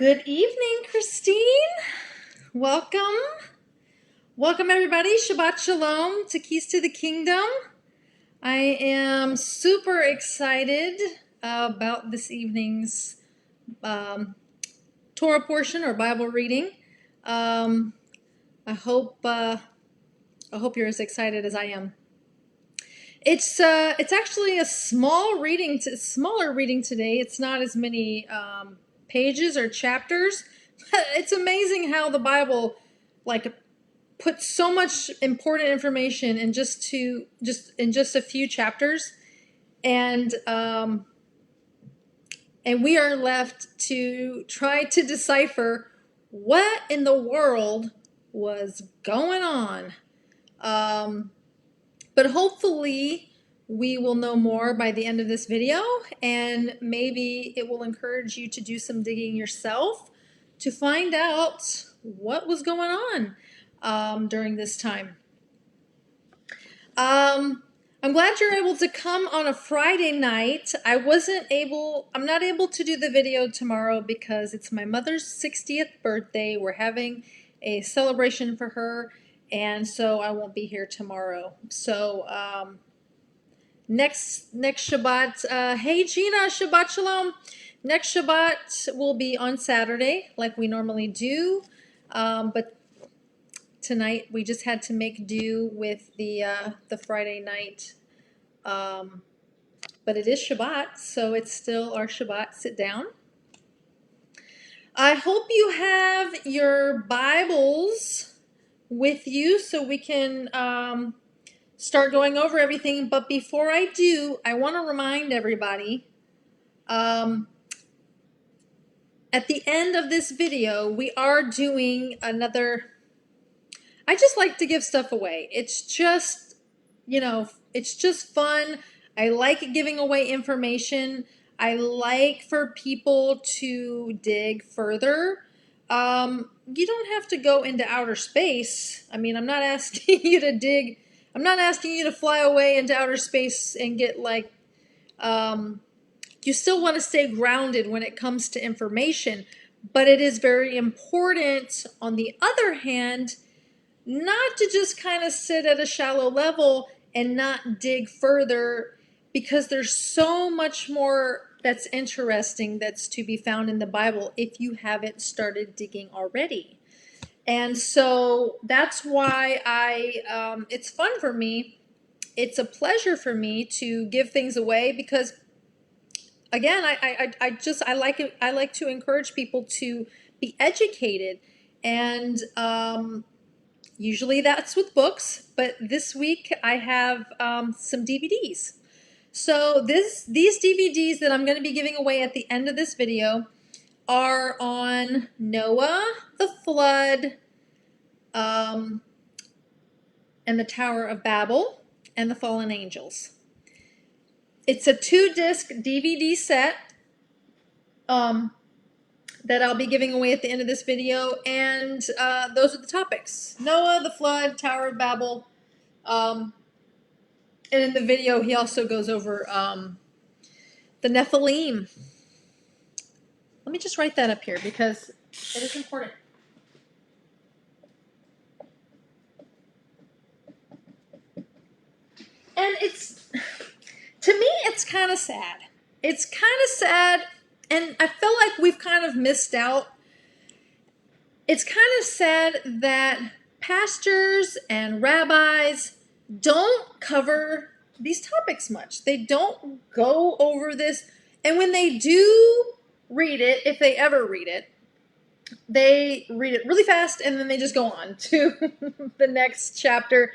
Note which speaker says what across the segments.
Speaker 1: Good evening, Christine. Welcome. Welcome, everybody. Shabbat Shalom to Keys to the Kingdom. I am super excited about this evening's Torah portion or Bible reading. I hope you're as excited as I am. It's actually a smaller reading today. It's not as many pages or chapters. It's amazing how the Bible puts so much important information in just a few chapters, and we are left to try to decipher what in the world was going on. But hopefully we will know more by the end of this video, and maybe it will encourage you to do some digging yourself to find out what was going on during this time. I'm glad you're able to come on a Friday night. I'm not able to do the video tomorrow because it's my mother's 60th birthday. We're having a celebration for her, and so I won't be here tomorrow. So next Shabbat, hey Gina, Shabbat Shalom. Next Shabbat will be on Saturday like we normally do, but tonight we just had to make do with the Friday night. But it is Shabbat, so it's still our Shabbat sit down. I hope you have your Bibles with you so we can start going over everything. But before I do, I want to remind everybody, at the end of this video, we are doing another. I just like to give stuff away. It's just, it's just fun. I like giving away information. I like for people to dig further. You don't have to go into outer space. I mean, I'm not asking you to dig. I'm not asking you to fly away into outer space and get you still want to stay grounded when it comes to information. But it is very important, on the other hand, not to just kind of sit at a shallow level and not dig further, because there's so much more that's interesting that's to be found in the Bible if you haven't started digging already. And so that's why it's fun for me. It's a pleasure for me to give things away because, again, I like to encourage people to be educated, and usually that's with books, but this week I have some DVDs. So these DVDs that I'm going to be giving away at the end of this video are on Noah, the flood, and the Tower of Babel, and the fallen angels. It's a 2-disc DVD set that I'll be giving away at the end of this video, and those are the topics: Noah, the flood, Tower of Babel. And in the video, he also goes over the Nephilim. Let me just write that up here because it is important. And to me, it's kind of sad. It's kind of sad, and I feel like we've kind of missed out. It's kind of sad that pastors and rabbis don't cover these topics much. They don't go over this, and when they do read it, if they ever read it, they read it really fast and then they just go on to the next chapter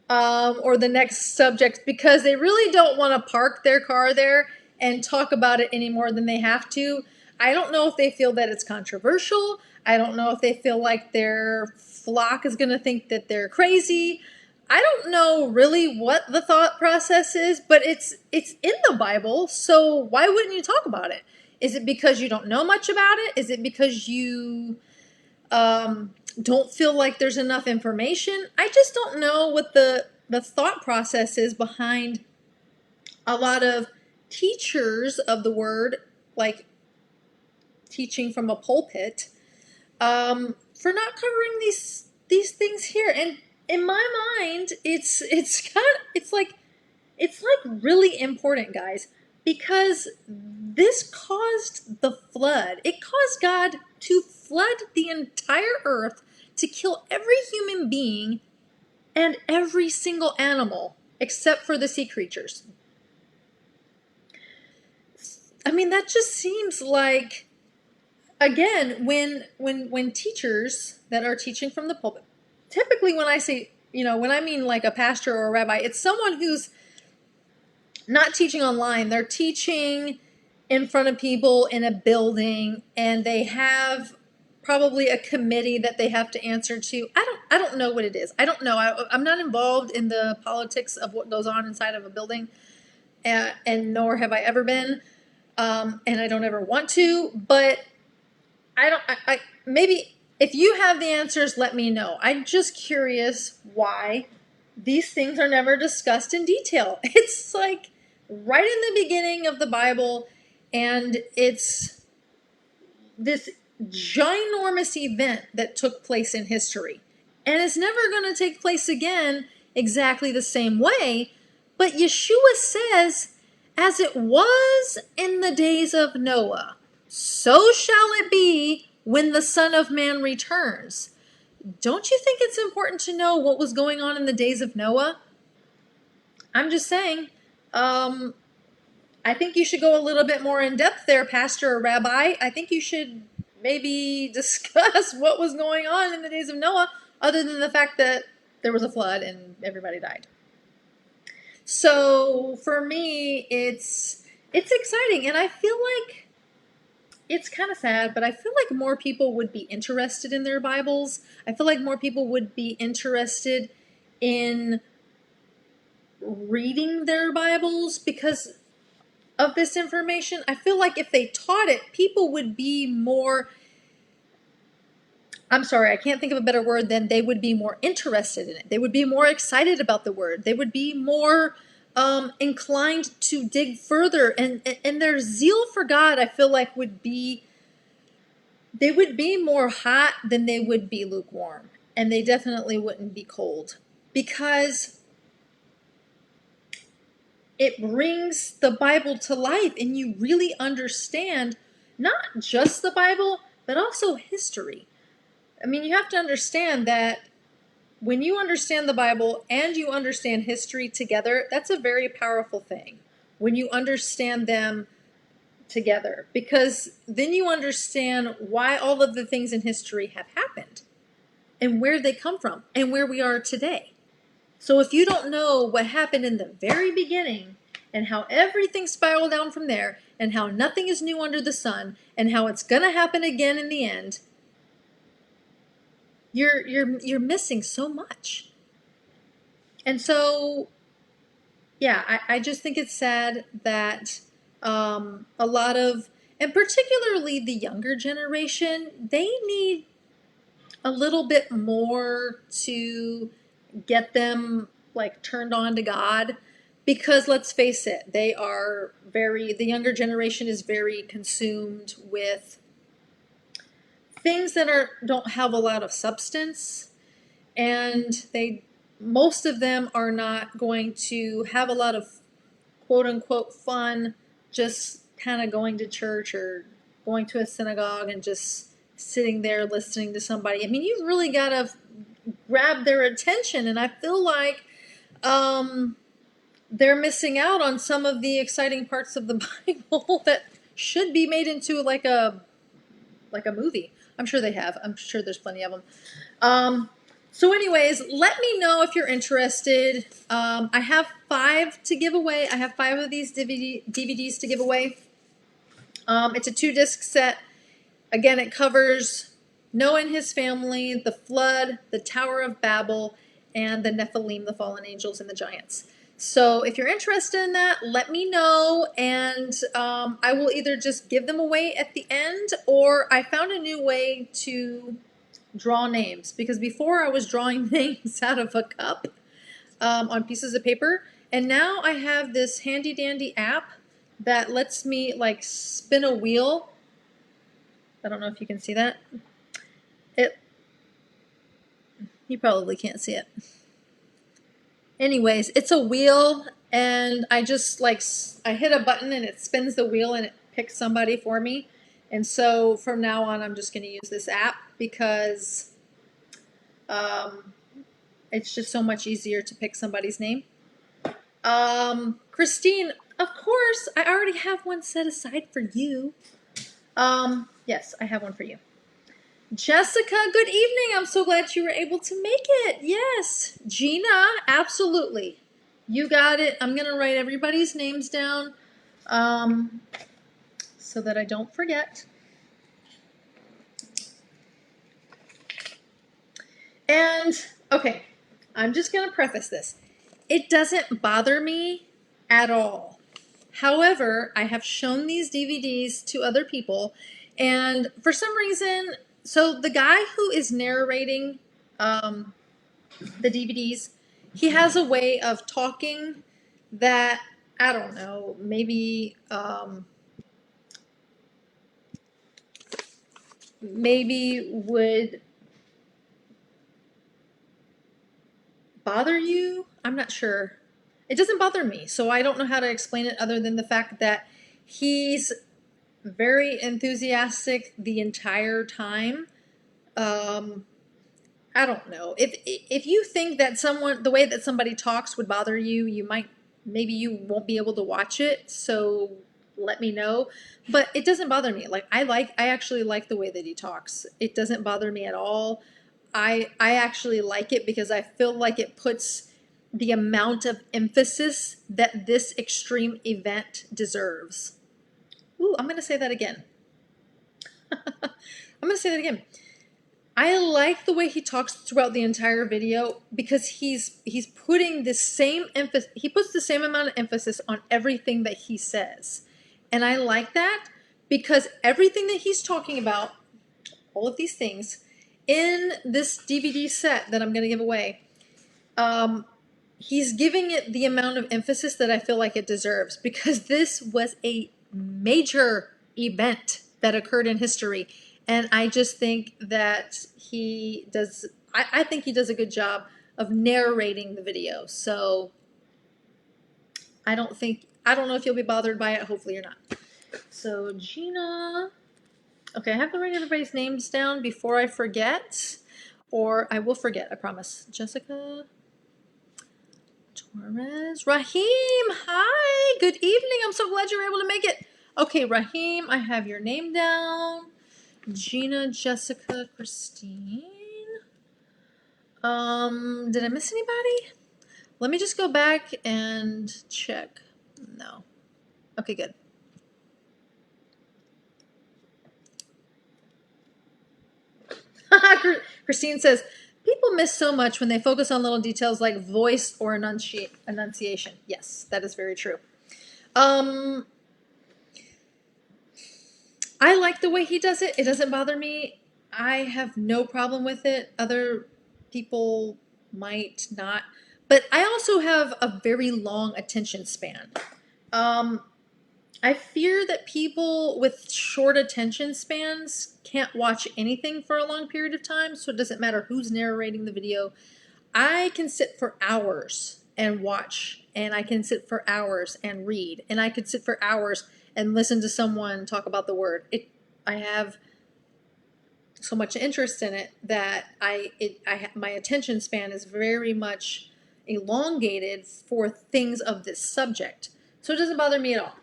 Speaker 1: or the next subject, because they really don't want to park their car there and talk about it any more than they have to. I don't know if they feel that it's controversial. I don't know if they feel like their flock is going to think that they're crazy. I don't know really what the thought process is, but it's in the Bible, so why wouldn't you talk about it? Is it because you don't know much about it? Is it because you don't feel like there's enough information? I just don't know what the thought process is behind a lot of teachers of the word, like teaching from a pulpit, for not covering these things here. And in my mind, it's like really important, guys, because this caused the flood. It caused God to flood the entire earth to kill every human being and every single animal except for the sea creatures. I mean, that just seems like, again, when teachers that are teaching from the pulpit, typically when I say, when I mean like a pastor or a rabbi, it's someone who's not teaching online. They're teaching in front of people in a building, and they have probably a committee that they have to answer to. I don't know what it is. I don't know. I'm not involved in the politics of what goes on inside of a building, and nor have I ever been, and I don't ever want to. But I maybe if you have the answers, let me know. I'm just curious why these things are never discussed in detail. It's like right in the beginning of the Bible, and it's this ginormous event that took place in history. And it's never going to take place again exactly the same way. But Yeshua says, as it was in the days of Noah, so shall it be when the Son of Man returns. Don't you think it's important to know what was going on in the days of Noah? I'm just saying. I think you should go a little bit more in depth there, Pastor or Rabbi. I think you should maybe discuss what was going on in the days of Noah, other than the fact that there was a flood and everybody died. So for me, it's exciting, and I feel like it's kind of sad, but I feel like more people would be interested in their Bibles. I feel like more people would be interested in reading their Bibles because of this information. I feel like if they taught it, people would be more, I'm sorry, I can't think of a better word than they would be more interested in it. They would be more excited about the word. They would be more inclined to dig further, and their zeal for God, I feel like they would be more hot than they would be lukewarm, and they definitely wouldn't be cold, because it brings the Bible to life, and you really understand not just the Bible, but also history. I mean, you have to understand that when you understand the Bible and you understand history together, that's a very powerful thing. When you understand them together, because then you understand why all of the things in history have happened and where they come from and where we are today. So if you don't know what happened in the very beginning and how everything spiraled down from there and how nothing is new under the sun and how it's going to happen again in the end, you're missing so much. And so, yeah, I just think it's sad that a lot of, and particularly the younger generation, they need a little bit more to get them like turned on to God, because let's face it, the younger generation is very consumed with things that don't have a lot of substance, and most of them are not going to have a lot of quote unquote fun just kind of going to church or going to a synagogue and just sitting there listening to somebody. I mean, you've really got to grab their attention, and I feel like they're missing out on some of the exciting parts of the Bible that should be made into like a movie. I'm sure they have. I'm sure there's plenty of them. So anyways, let me know if you're interested. I have 5 to give away. I have 5 of these DVDs to give away. It's a 2-disc set. Again, it covers Noah and his family, the flood, the Tower of Babel, and the Nephilim, the fallen angels, and the giants. So if you're interested in that, let me know, and I will either just give them away at the end, or I found a new way to draw names, because before I was drawing names out of a cup on pieces of paper, and now I have this handy dandy app that lets me like spin a wheel I don't know if you can see that. You probably can't see it. Anyways, it's a wheel, and I just I hit a button and it spins the wheel and it picks somebody for me. And so from now on, I'm just going to use this app because it's just so much easier to pick somebody's name. Christine, of course, I already have one set aside for you. Yes, I have one for you. Jessica, good evening. I'm so glad you were able to make it. Yes. Gina, absolutely. You got it. I'm going to write everybody's names down so that I don't forget. And, okay, I'm just going to preface this. It doesn't bother me at all. However, I have shown these DVDs to other people, and for some reason, so the guy who is narrating the DVDs, he has a way of talking that, I don't know, maybe would bother you. I'm not sure. It doesn't bother me, so I don't know how to explain it other than the fact that he's very enthusiastic the entire time. I don't know. If you think that the way that somebody talks would bother you, maybe you won't be able to watch it. So let me know. But it doesn't bother me. I actually like the way that he talks. It doesn't bother me at all. I actually like it because I feel like it puts the amount of emphasis that this extreme event deserves. Ooh, I'm going to say that again. I like the way he talks throughout the entire video because he's putting the same emphasis. He puts the same amount of emphasis on everything that he says, and I like that because everything that he's talking about, all of these things, in this DVD set that I'm going to give away, he's giving it the amount of emphasis that I feel like it deserves because this was a major event that occurred in history. And I just think that I think he does a good job of narrating the video. So I don't know if you'll be bothered by it. Hopefully you're not. So Gina, okay, I have to write everybody's names down before I forget, or I will forget, I promise. Jessica, Torres, Raheem, hi, good evening. I'm so glad you were able to make it. Okay, Raheem, I have your name down. Gina, Jessica, Christine. Did I miss anybody? Let me just go back and check. No. Okay, good. Christine says, people miss so much when they focus on little details like voice or enunciation. Yes, that is very true. I like the way he does it. It doesn't bother me. I have no problem with it. Other people might not. But I also have a very long attention span. I fear that people with short attention spans can't watch anything for a long period of time, so it doesn't matter who's narrating the video. I can sit for hours and watch, and I can sit for hours and read, and I could sit for hours and listen to someone talk about the word. I have so much interest in it that my attention span is very much elongated for things of this subject. So it doesn't bother me at all.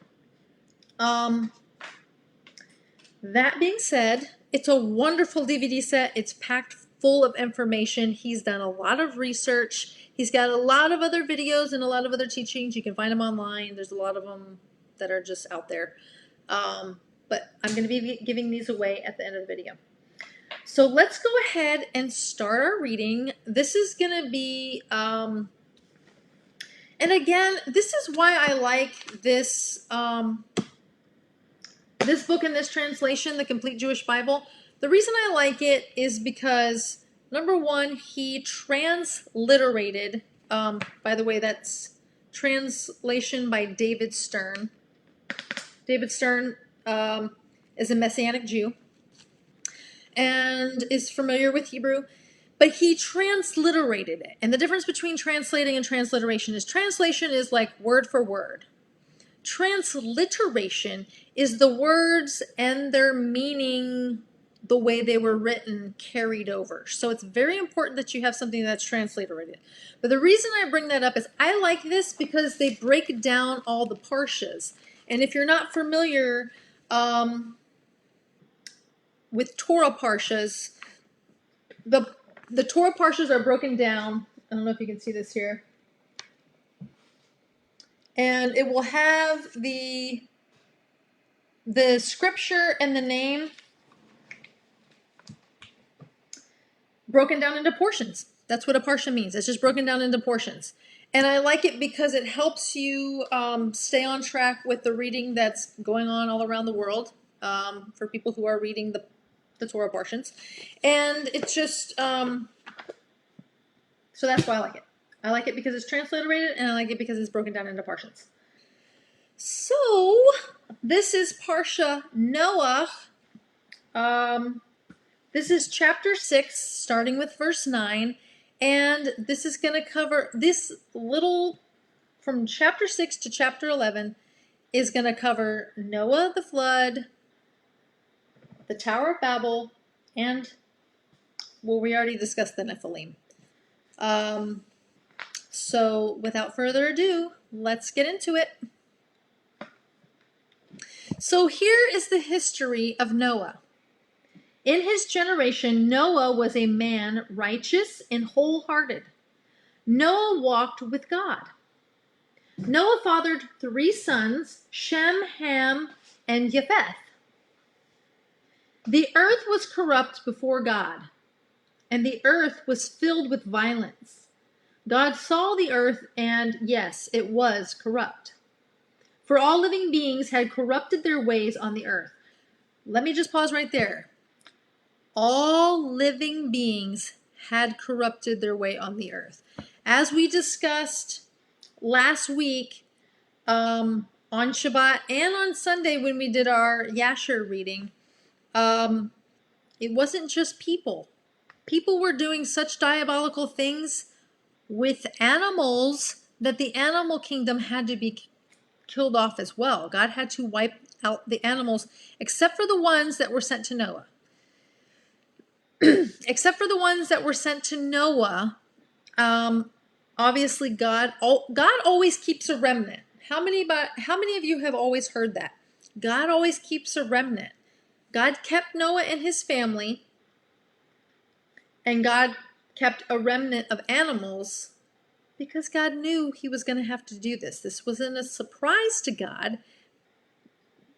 Speaker 1: That being said, it's a wonderful DVD set. It's packed full of information. He's done a lot of research. He's got a lot of other videos and a lot of other teachings. You can find them online. There's a lot of them that are just out there. But I'm going to be giving these away at the end of the video. So let's go ahead and start our reading. This is going to be, and again, this is why I like this, this book and this translation, The Complete Jewish Bible. The reason I like it is because, number one, he transliterated, by the way, that's translation by David Stern. David Stern is a Messianic Jew. and is familiar with Hebrew, but he transliterated it. And the difference between translating and transliteration is translation is like word for word. Transliteration is the words and their meaning, the way they were written, carried over. So it's very important that you have something that's transliterated. But the reason I bring that up is I like this because they break down all the parshas. And if you're not familiar with Torah parshas, the Torah parshas are broken down. I don't know if you can see this here. And it will have the scripture and the name broken down into portions. That's what a parsha means. It's just broken down into portions. And I like it because it helps you stay on track with the reading that's going on all around the world for people who are reading the Torah portions. And it's just, so that's why I like it. I like it because it's transliterated, and I like it because it's broken down into portions. So, this is Parsha Noach. This is chapter 6, starting with verse 9, and this is going to cover, this little, from chapter 6 to chapter 11, is going to cover Noah, the flood, the Tower of Babel, and, well, we already discussed the Nephilim. So, without further ado, let's get into it. So here is the history of Noah. In his generation, Noah was a man righteous and wholehearted. Noah walked with God. Noah fathered 3 sons, Shem, Ham, and Japheth. The earth was corrupt before God, and the earth was filled with violence. God saw the earth, and yes, it was corrupt. For all living beings had corrupted their ways on the earth. Let me just pause right there. All living beings had corrupted their way on the earth. As we discussed last week on Shabbat and on Sunday when we did our Yasher reading, it wasn't just people. People were doing such diabolical things with animals that the animal kingdom had to be killed off as well. God had to wipe out the animals, except for the ones that were sent to Noah. Except for the ones that were sent to Noah, obviously God always keeps a remnant. How many of you have always heard that? God always keeps a remnant. God kept Noah and his family, and God kept a remnant of animals because God knew he was going to have to do this. This wasn't a surprise to God.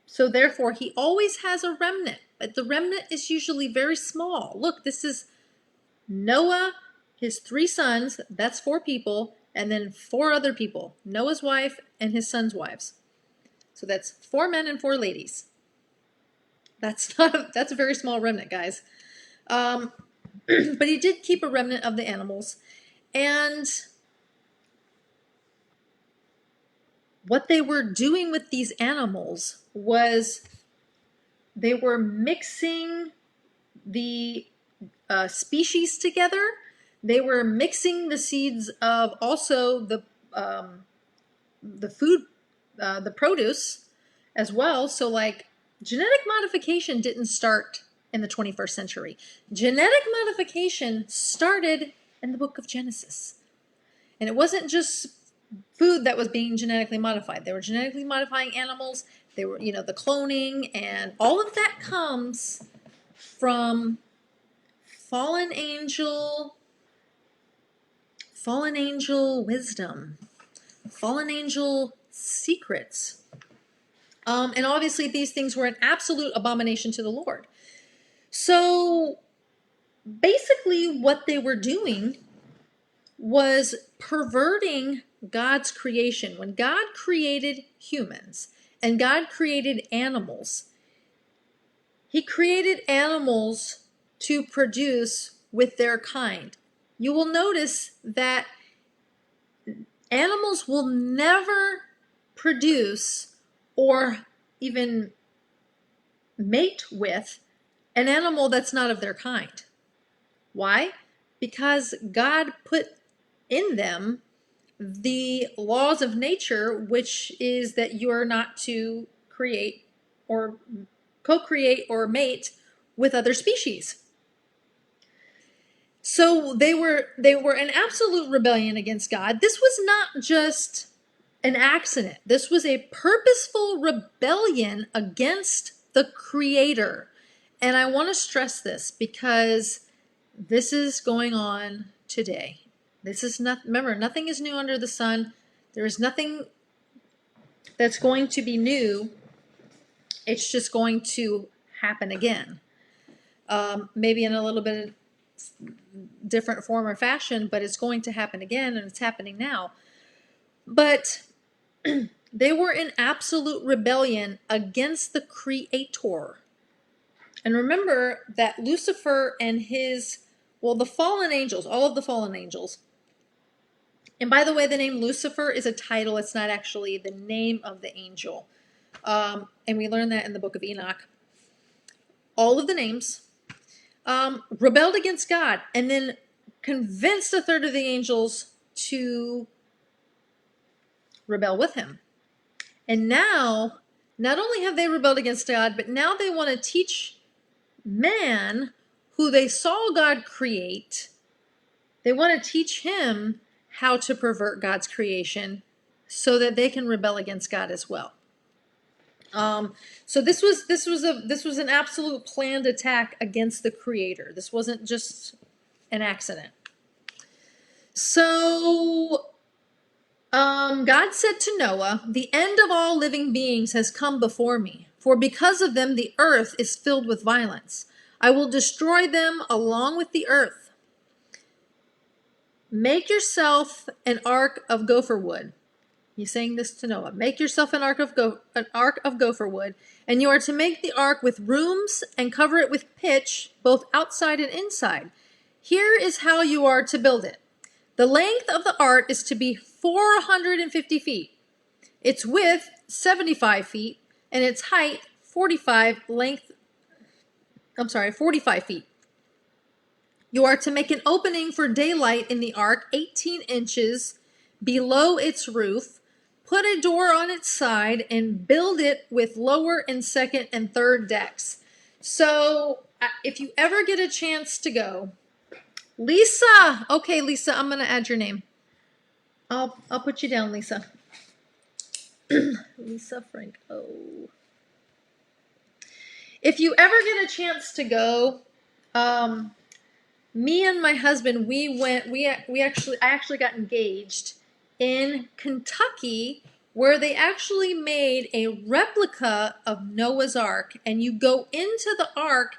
Speaker 1: So therefore, he always has a remnant, but the remnant is usually very small. Look, this is Noah, his 3 sons, that's 4 people, and then 4 other people, Noah's wife and his sons' wives. So that's 4 men and 4 ladies. That's a very small remnant, guys. But he did keep a remnant of the animals. And what they were doing with these animals was they were mixing the species together. They were mixing the seeds of also the food, the produce as well. So like genetic modification didn't start in the 21st century. Genetic modification started in the book of Genesis. And it wasn't just food that was being genetically modified. They were genetically modifying animals. They were, the cloning, and all of that comes from fallen angel wisdom, fallen angel secrets. And obviously these things were an absolute abomination to the Lord. So basically what they were doing was perverting God's creation. When God created humans and God created animals, he created animals to produce with their kind. You will notice that animals will never produce or even mate with an animal that's not of their kind. Why? Because God put in them the laws of nature, which is that you are not to create or co-create or mate with other species. So they were in absolute rebellion against God. This was not just an accident. This was a purposeful rebellion against the Creator. And I want to stress this because this is going on today. This is not, remember, nothing is new under the sun. There is nothing that's going to be new. It's just going to happen again. Maybe in a little bit different form or fashion, but it's going to happen again, and it's happening now. But they were in absolute rebellion against the Creator. And remember that Lucifer and the fallen angels, all of the fallen angels, and by the way, the name Lucifer is a title. It's not actually the name of the angel. And we learn that in the book of Enoch. All of the names rebelled against God and then convinced a third of the angels to rebel with him. And now, not only have they rebelled against God, but now they want to teach man, who they saw God create, they want to teach him how to pervert God's creation so that they can rebel against God as well. So this was an absolute planned attack against the Creator. This wasn't just an accident. So God said to Noah, "The end of all living beings has come before me, for because of them the earth is filled with violence. I will destroy them along with the earth. Make yourself an ark of gopher wood." He's saying this to Noah. "Make yourself an ark of gopher wood, and you are to make the ark with rooms and cover it with pitch, both outside and inside. Here is how you are to build it. The length of the ark is to be 450 feet. Its width 75 feet, and its height 45 feet. You are to make an opening for daylight in the ark 18 inches below its roof. Put a door on its side and build it with lower and second and third decks." So if you ever get a chance to go, Lisa. Okay, Lisa, I'm going to add your name. I'll put you down, Lisa. Lisa Franco. If you ever get a chance to go, me and my husband, I actually got engaged in Kentucky, where they actually made a replica of Noah's Ark, and you go into the Ark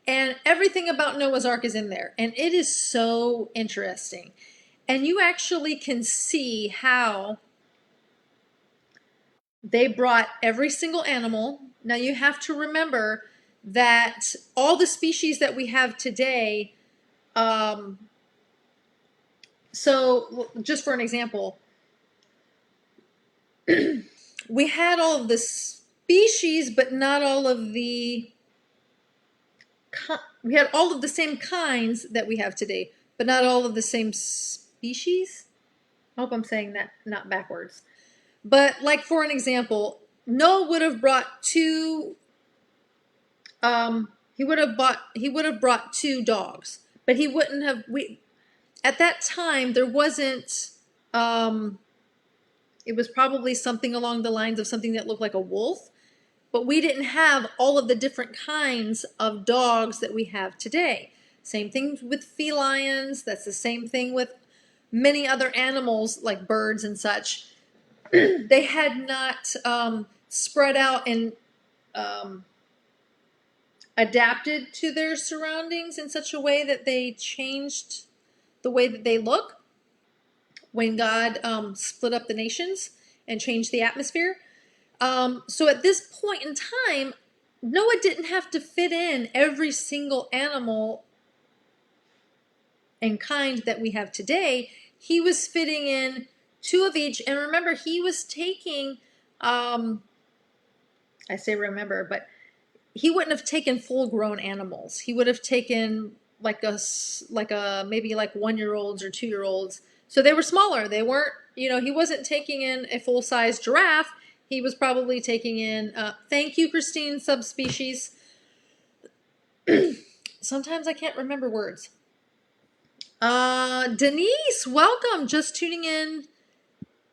Speaker 1: and everything about Noah's Ark is in there, and it is so interesting. And you actually can see how they brought every single animal. Now you have to remember that all the species that we have today, so just for an example, we had all of the species, but not all of we had all of the same kinds that we have today, but not all of the same species. I hope I'm saying that not backwards. But like for an example, Noah would have brought two. He would have brought two dogs, but he wouldn't have. At that time there wasn't. It was probably something along the lines of something that looked like a wolf, but we didn't have all of the different kinds of dogs that we have today. Same thing with felines. That's the same thing with many other animals like birds and such. They had not spread out and adapted to their surroundings in such a way that they changed the way that they look when God split up the nations and changed the atmosphere. So at this point in time, Noah didn't have to fit in every single animal and kind that we have today. He was fitting in two of each. And remember, he was taking, I say remember, but he wouldn't have taken full-grown animals. He would have taken like a maybe like 1-year-olds or 2-year-olds. So they were smaller. They weren't, he wasn't taking in a full-size giraffe. He was probably taking in, thank you, Christine, subspecies. Sometimes I can't remember words. Denise, welcome. Just tuning in.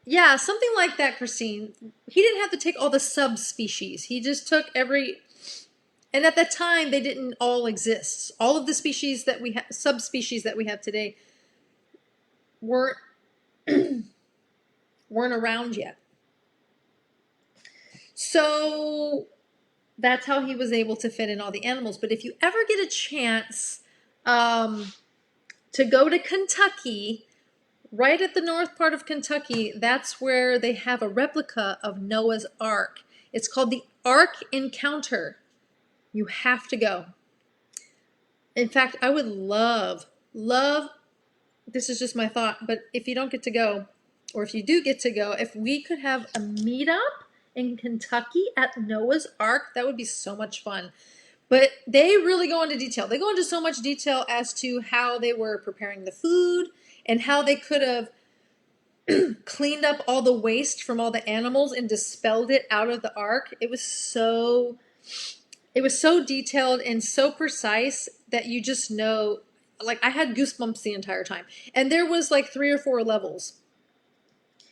Speaker 1: Yeah, something like that, Christine. He didn't have to take all the subspecies. He just took every, and at that time they didn't all exist. All of the species that we have, subspecies that we have today, weren't weren't around yet. So that's how he was able to fit in all the animals. But if you ever get a chance to go to Kentucky, right at the north part of Kentucky, that's where they have a replica of Noah's Ark. It's called the Ark Encounter. You have to go. In fact, I would love, this is just my thought, but if you don't get to go, or if you do get to go, if we could have a meetup in Kentucky at Noah's Ark, that would be so much fun. But they really go into detail. They go into so much detail as to how they were preparing the food and how they could have cleaned up all the waste from all the animals and dispelled it out of the ark. It was so detailed and so precise that you just know, like I had goosebumps the entire time. And there was like 3 or 4 levels.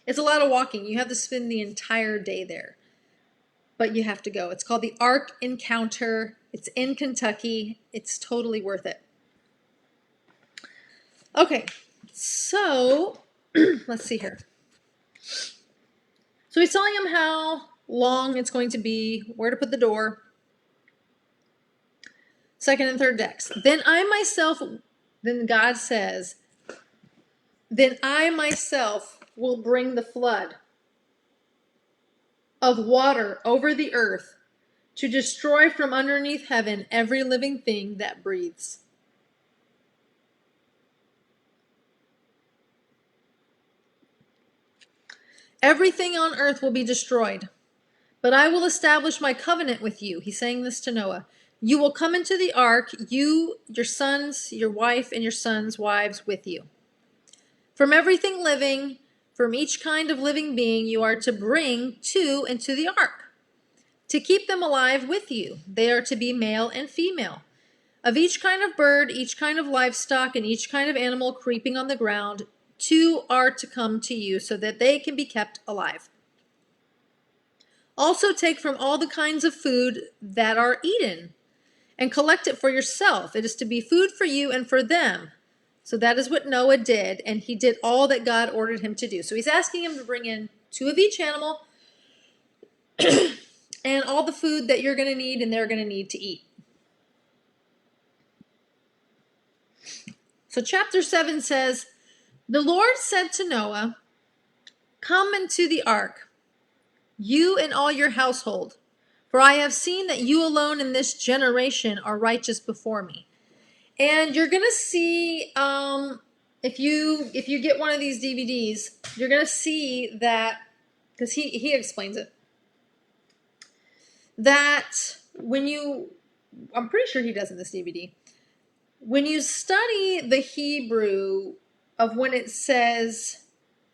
Speaker 1: It's a lot of walking. You have to spend the entire day there. But you have to go. It's called the Ark Encounter. It's in Kentucky. It's totally worth it. Okay, so let's see here. So he's telling him how long it's going to be, where to put the door. Second and third decks. Then God says, then I myself will bring the flood of water over the earth to destroy from underneath heaven every living thing that breathes. Everything on earth will be destroyed, but I will establish my covenant with you. He's saying this to Noah. You will come into the ark, you, your sons, your wife, and your sons' wives with you. From everything living, from each kind of living being, you are to bring 2 into the ark, to keep them alive with you. They are to be male and female. Of each kind of bird, each kind of livestock, and each kind of animal creeping on the ground, 2 are to come to you so that they can be kept alive. Also take from all the kinds of food that are eaten and collect it for yourself. It is to be food for you and for them. So that is what Noah did, and he did all that God ordered him to do. So he's asking him to bring in 2 of each animal and all the food that you're going to need and they're going to need to eat. So chapter 7 says, the Lord said to Noah, come into the ark, you and all your household, for I have seen that you alone in this generation are righteous before me. And you're going to see, if you get one of these DVDs, you're going to see that, because he explains it, that I'm pretty sure he does in this DVD, when you study the Hebrew of when it says,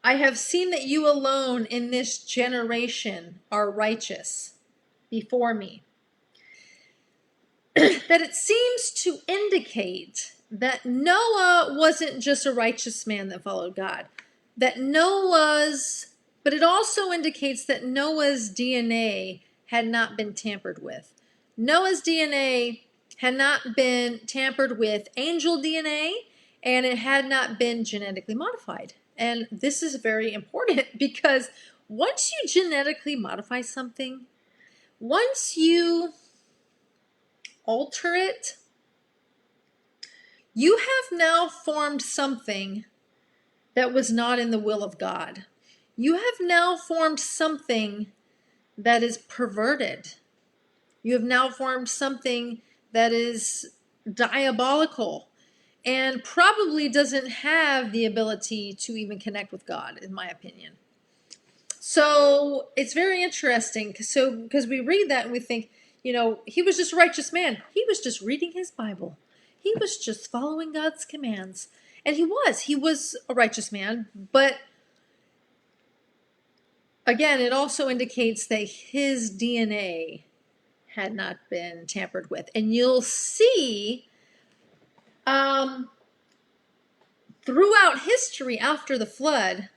Speaker 1: I have seen that you alone in this generation are righteous before me, that it seems to indicate that Noah wasn't just a righteous man that followed God. But it also indicates that Noah's DNA had not been tampered with. Noah's DNA had not been tampered with angel DNA, and it had not been genetically modified. And this is very important because once you genetically modify something, once you alter it, you have now formed something that was not in the will of God. You have now formed something that is perverted. You have now formed something that is diabolical and probably doesn't have the ability to even connect with God, in my opinion. So it's very interesting. Because we read that and we think, he was just a righteous man. He was just reading his Bible. He was just following God's commands. And he was a righteous man, but again, it also indicates that his DNA had not been tampered with. And you'll see throughout history after the flood,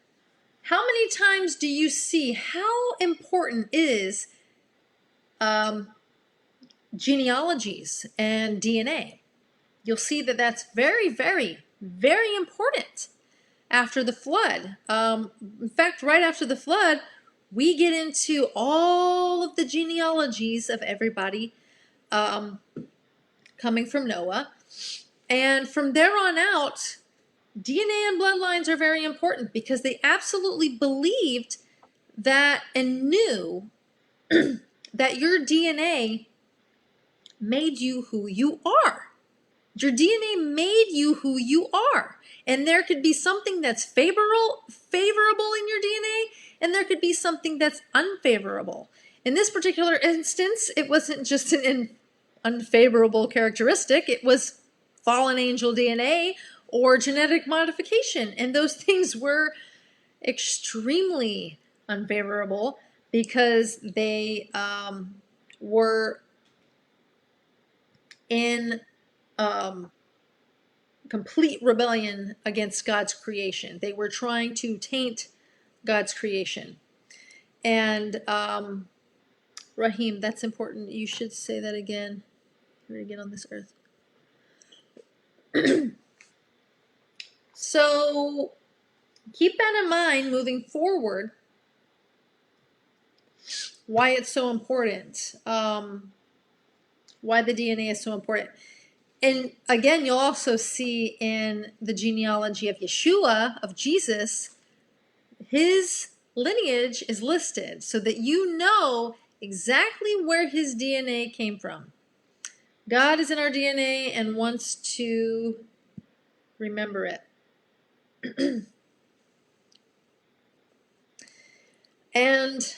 Speaker 1: how many times do you see how important is genealogies and DNA? You'll see that that's very, very, very important after the flood. In fact, right after the flood, we get into all of the genealogies of everybody coming from Noah. And from there on out, DNA and bloodlines are very important because they absolutely believed that and knew that your DNA made you who you are. Your DNA made you who you are. And there could be something that's favorable in your DNA, and there could be something that's unfavorable. In this particular instance, it wasn't just an unfavorable characteristic. It was fallen angel DNA or genetic modification. And those things were extremely unfavorable because they were in complete rebellion against God's creation. They were trying to taint God's creation. And Rahim, that's important. You should say that again. Again on this earth. So keep that in mind moving forward. Why it's so important. Why the DNA is so important. And again, you'll also see in the genealogy of Yeshua, of Jesus, his lineage is listed so that you know exactly where his DNA came from. God is in our DNA and wants to remember it. And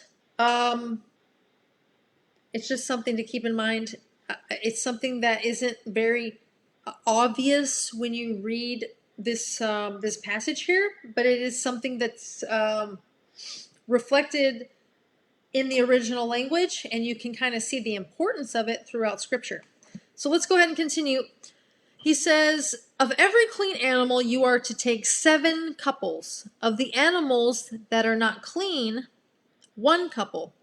Speaker 1: it's just something to keep in mind. It's something that isn't very obvious when you read this this passage here, but it is something that's reflected in the original language, and you can kind of see the importance of it throughout Scripture. So let's go ahead and continue. He says, of every clean animal you are to take 7 couples. Of the animals that are not clean, 1 couple.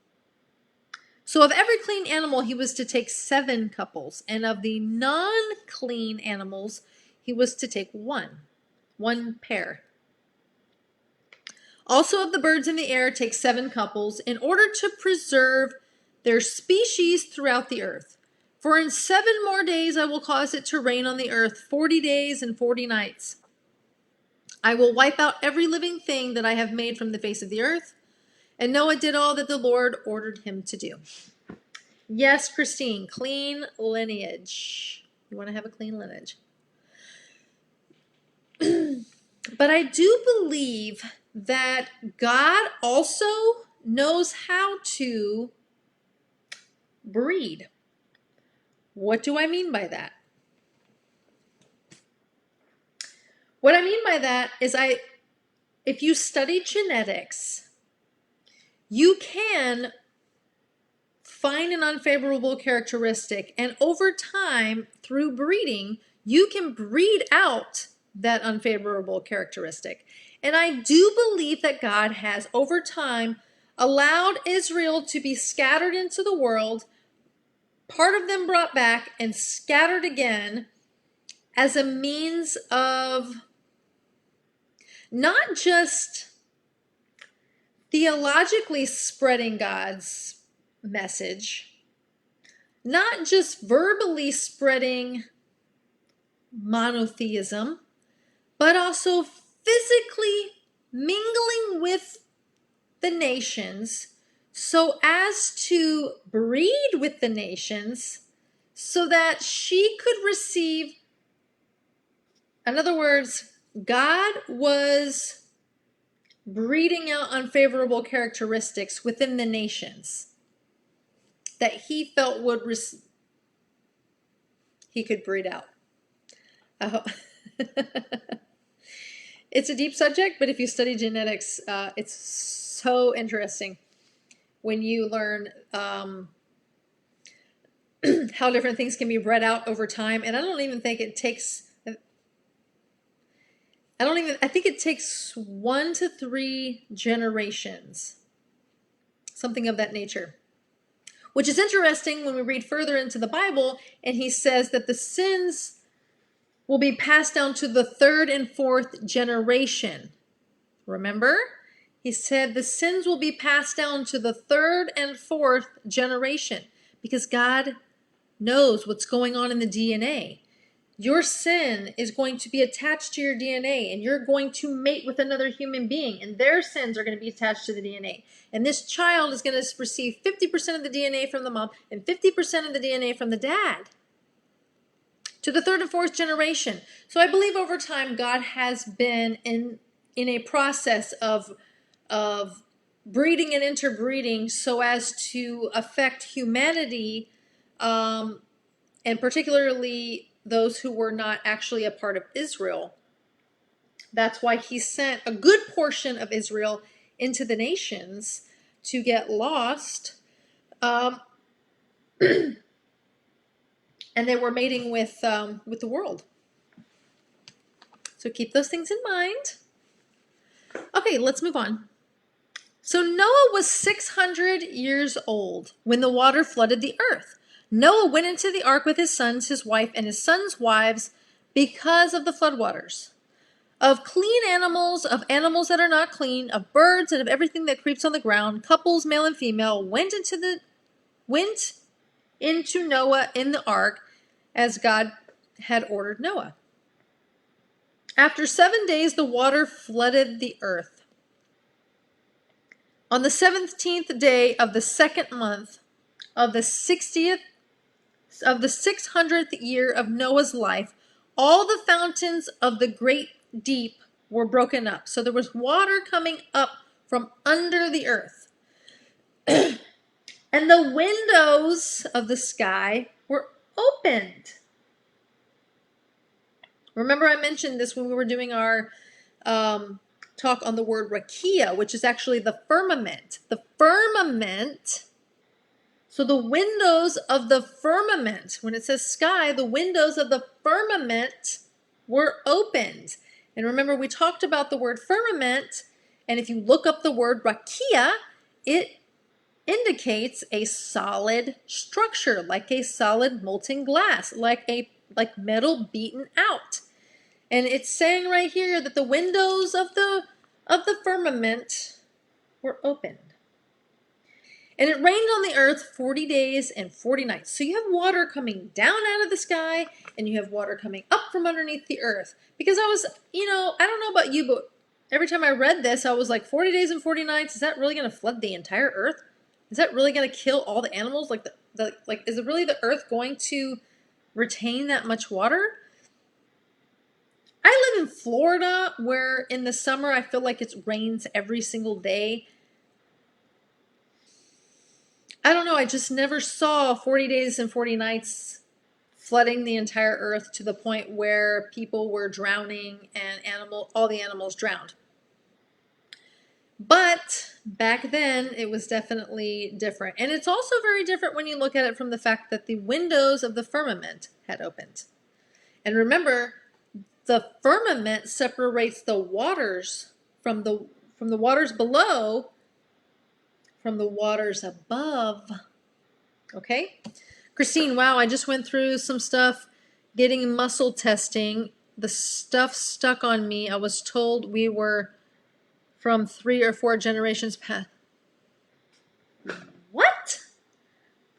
Speaker 1: So of every clean animal he was to take 7 couples, and of the non-clean animals he was to take one pair. Also of the birds in the air take 7 couples, in order to preserve their species throughout the earth. For in 7 more days I will cause it to rain on the earth 40 days and 40 nights. I will wipe out every living thing that I have made from the face of the earth. And Noah did all that the Lord ordered him to do. Yes, Christine, clean lineage. You want to have a clean lineage. But I do believe that God also knows how to breed. What do I mean by that? What I mean by that is if you study genetics, you can find an unfavorable characteristic, and over time, through breeding, you can breed out that unfavorable characteristic. And I do believe that God has, over time, allowed Israel to be scattered into the world, part of them brought back and scattered again, as a means of not just theologically spreading God's message, not just verbally spreading monotheism, but also physically mingling with the nations so as to breed with the nations so that she could receive, in other words, God was breeding out unfavorable characteristics within the nations. that he felt he could breed out. It's a deep subject, but if you study genetics, it's so interesting when you learn how different things can be bred out over time. And I don't even think it takes, I think it takes 1 to 3 generations, something of that nature. Which is interesting when we read further into the Bible, and he says that the sins will be passed down to the 3rd and 4th generation. Remember? He said the sins will be passed down to the 3rd and 4th generation because God knows what's going on in the DNA. Your sin is going to be attached to your DNA, and you're going to mate with another human being, and their sins are going to be attached to the DNA. And this child is going to receive 50% of the DNA from the mom and 50% of the DNA from the dad to the 3rd and 4th generation. So I believe over time God has been in a process of breeding and interbreeding so as to affect humanity, and particularly those who were not actually a part of Israel. That's why he sent a good portion of Israel into the nations to get lost. And they were mating with the world. So keep those things in mind. Okay, let's move on. So Noah was 600 years old when the water flooded the earth. Noah went into the ark with his sons, his wife, and his sons' wives because of the floodwaters. Of clean animals, of animals that are not clean, of birds, and of everything that creeps on the ground, couples, male and female, went into Noah in the ark as God had ordered Noah. After 7 days, the water flooded the earth. On the 17th day of the 2nd month of the 600th year of Noah's life, all the fountains of the great deep were broken up. So there was water coming up from under the earth. And the windows of the sky were opened. Remember I mentioned this when we were doing our talk on the word rakia, which is actually the firmament. The firmament, so the windows of the firmament, when it says sky, the windows of the firmament were opened. And remember, we talked about the word firmament, and if you look up the word rakia, it indicates a solid structure, like a solid molten glass, like metal beaten out. And it's saying right here that the windows of the firmament were opened. And it rained on the earth 40 days and 40 nights. So you have water coming down out of the sky, and you have water coming up from underneath the earth. Because I was, I don't know about you, but every time I read this, I was like, 40 days and 40 nights, is that really going to flood the entire earth? Is that really going to kill all the animals? Is it really the earth going to retain that much water? I live in Florida, where in the summer I feel like it rains every single day. I don't know, I just never saw 40 days and 40 nights flooding the entire earth to the point where people were drowning and all the animals drowned. But back then it was definitely different. And it's also very different when you look at it from the fact that the windows of the firmament had opened. And remember, the firmament separates the waters from the waters below from the waters above. Okay? Christine, wow, I just went through some stuff getting muscle testing. The stuff stuck on me. I was told we were from 3 or 4 generations past. What?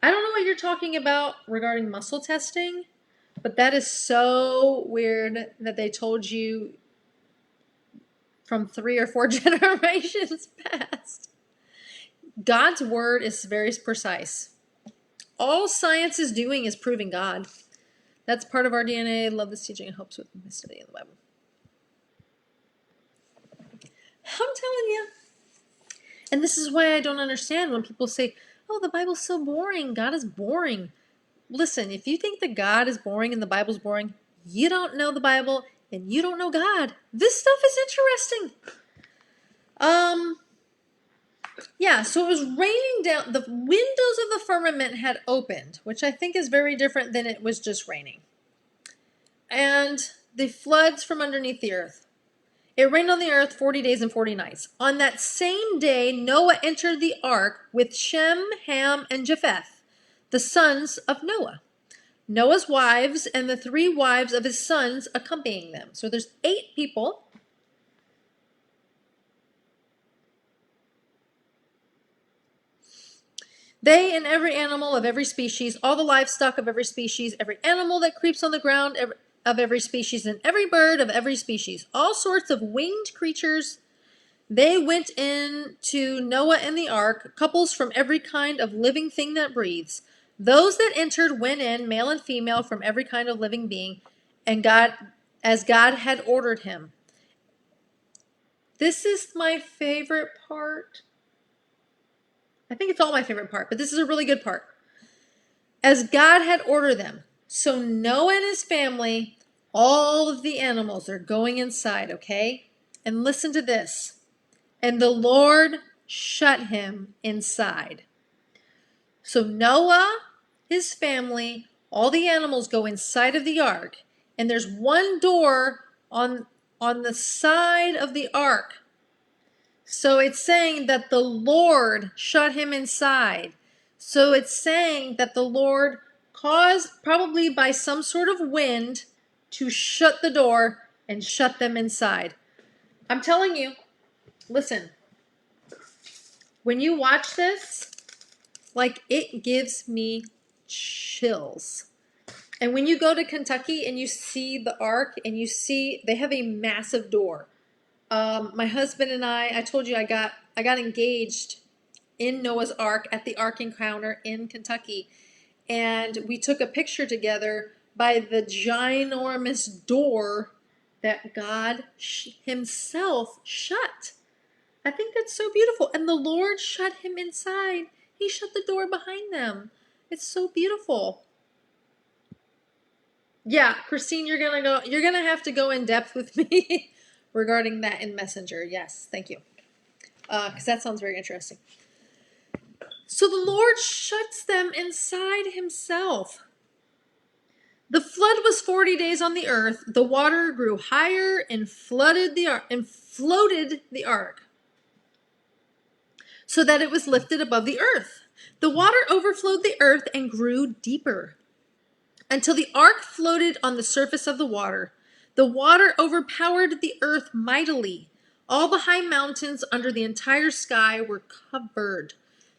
Speaker 1: I don't know what you're talking about regarding muscle testing, but that is so weird that they told you from 3 or 4 generations past. God's word is very precise. All science is doing is proving God. That's part of our DNA. Love this teaching and helps with the study of the Bible. I'm telling you. And this is why I don't understand when people say, oh, the Bible's so boring. God is boring. Listen, if you think that God is boring and the Bible's boring, you don't know the Bible and you don't know God. This stuff is interesting. Yeah, so it was raining down. The windows of the firmament had opened, which I think is very different than it was just raining. And the floods from underneath the earth. It rained on the earth 40 days and 40 nights. On that same day, Noah entered the ark with Shem, Ham, and Japheth, the sons of Noah. Noah's wives and the 3 wives of his sons accompanying them. So there's 8 people. They and every animal of every species, all the livestock of every species, every animal that creeps on the ground of every species, and every bird of every species, all sorts of winged creatures. They went in to Noah and the ark, couples from every kind of living thing that breathes. Those that entered went in, male and female, from every kind of living being, and God, as God had ordered him. This is my favorite part. I think it's all my favorite part, but this is a really good part. As God had ordered them. So Noah and his family, all of the animals are going inside, okay? And listen to this. And the Lord shut him inside. So Noah, his family, all the animals go inside of the ark. And there's one door on the side of the ark. So it's saying that the Lord shut him inside. So it's saying that the Lord caused, probably by some sort of wind, to shut the door and shut them inside. I'm telling you, listen, when you watch this, like, it gives me chills. And when you go to Kentucky and you see the ark and you see they have a massive door. My husband and I told you I got engaged in Noah's Ark at the Ark Encounter in Kentucky. And we took a picture together by the ginormous door that God himself shut. I think that's so beautiful. And the Lord shut him inside. He shut the door behind them. It's so beautiful. Yeah, Christine, you're gonna have to go in depth with me regarding that in Messenger. Yes, thank you. Because that sounds very interesting. So the Lord shuts them inside himself. The flood was 40 days on the earth. The water grew higher and flooded the ark and floated the ark, so that it was lifted above the earth. The water overflowed the earth and grew deeper, until the ark floated on the surface of the water. The water overpowered the earth mightily. All the high mountains under the entire sky were covered.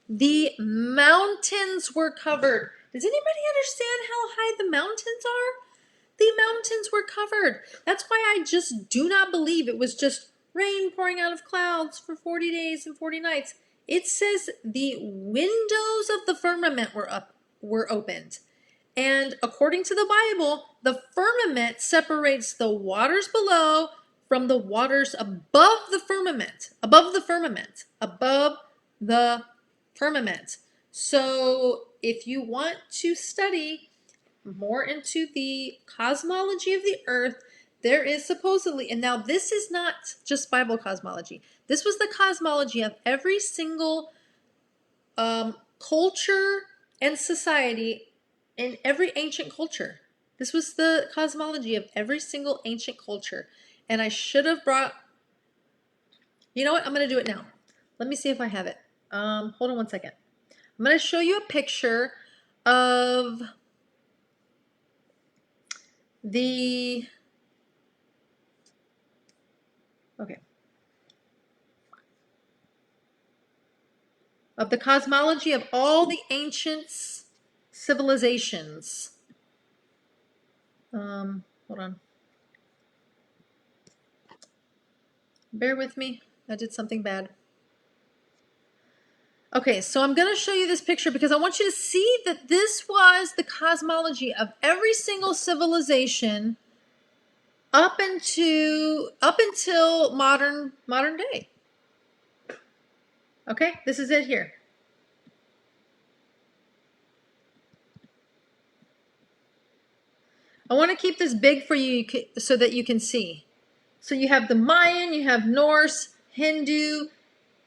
Speaker 1: The mountains were covered. Does anybody understand how high the mountains are? The mountains were covered. That's why I just do not believe it was just rain pouring out of clouds for 40 days and 40 nights. It says the windows of the firmament were opened. And according to the Bible, the firmament separates the waters below from the waters above the firmament. Above the firmament. Above the firmament. So if you want to study more into the cosmology of the earth, there is supposedly, and now this is not just Bible cosmology, this was the cosmology of every single culture and society in every ancient culture. This was the cosmology of every single ancient culture. And I should have brought, you know what, I'm going to do it now. Let me see if I have it. Hold on one second. I'm going to show you a picture of the, okay, of the cosmology of all the ancient civilizations. Hold on. Bear with me. I did something bad. Okay, so I'm going to show you this picture because I want you to see that this was the cosmology of every single civilization up until modern day. Okay, this is it here. I want to keep this big for you so that you can see. So you have the Mayan, you have Norse, Hindu,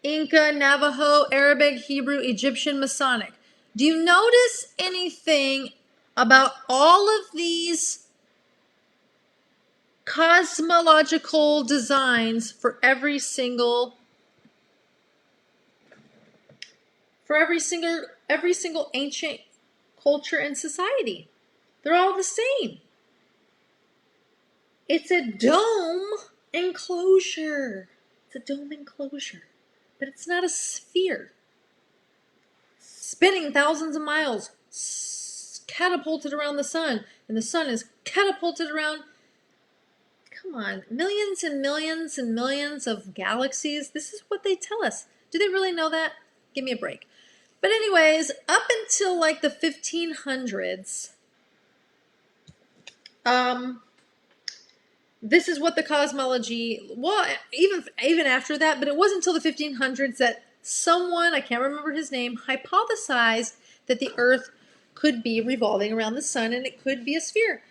Speaker 1: Inca, Navajo, Arabic, Hebrew, Egyptian, Masonic. Do you notice anything about all of these cosmological designs for every single ancient culture and society? They're all the same. It's a dome enclosure. It's a dome enclosure, but it's not a sphere. Spinning thousands of miles, catapulted around the sun, and the sun is catapulted around, come on, millions and millions and millions of galaxies. This is what they tell us. Do they really know that? Give me a break. But anyways, up until like the 1500s, this is what the cosmology, well, even after that, but it wasn't until the 1500s that someone, I can't remember his name, hypothesized that the Earth could be revolving around the sun and it could be a sphere.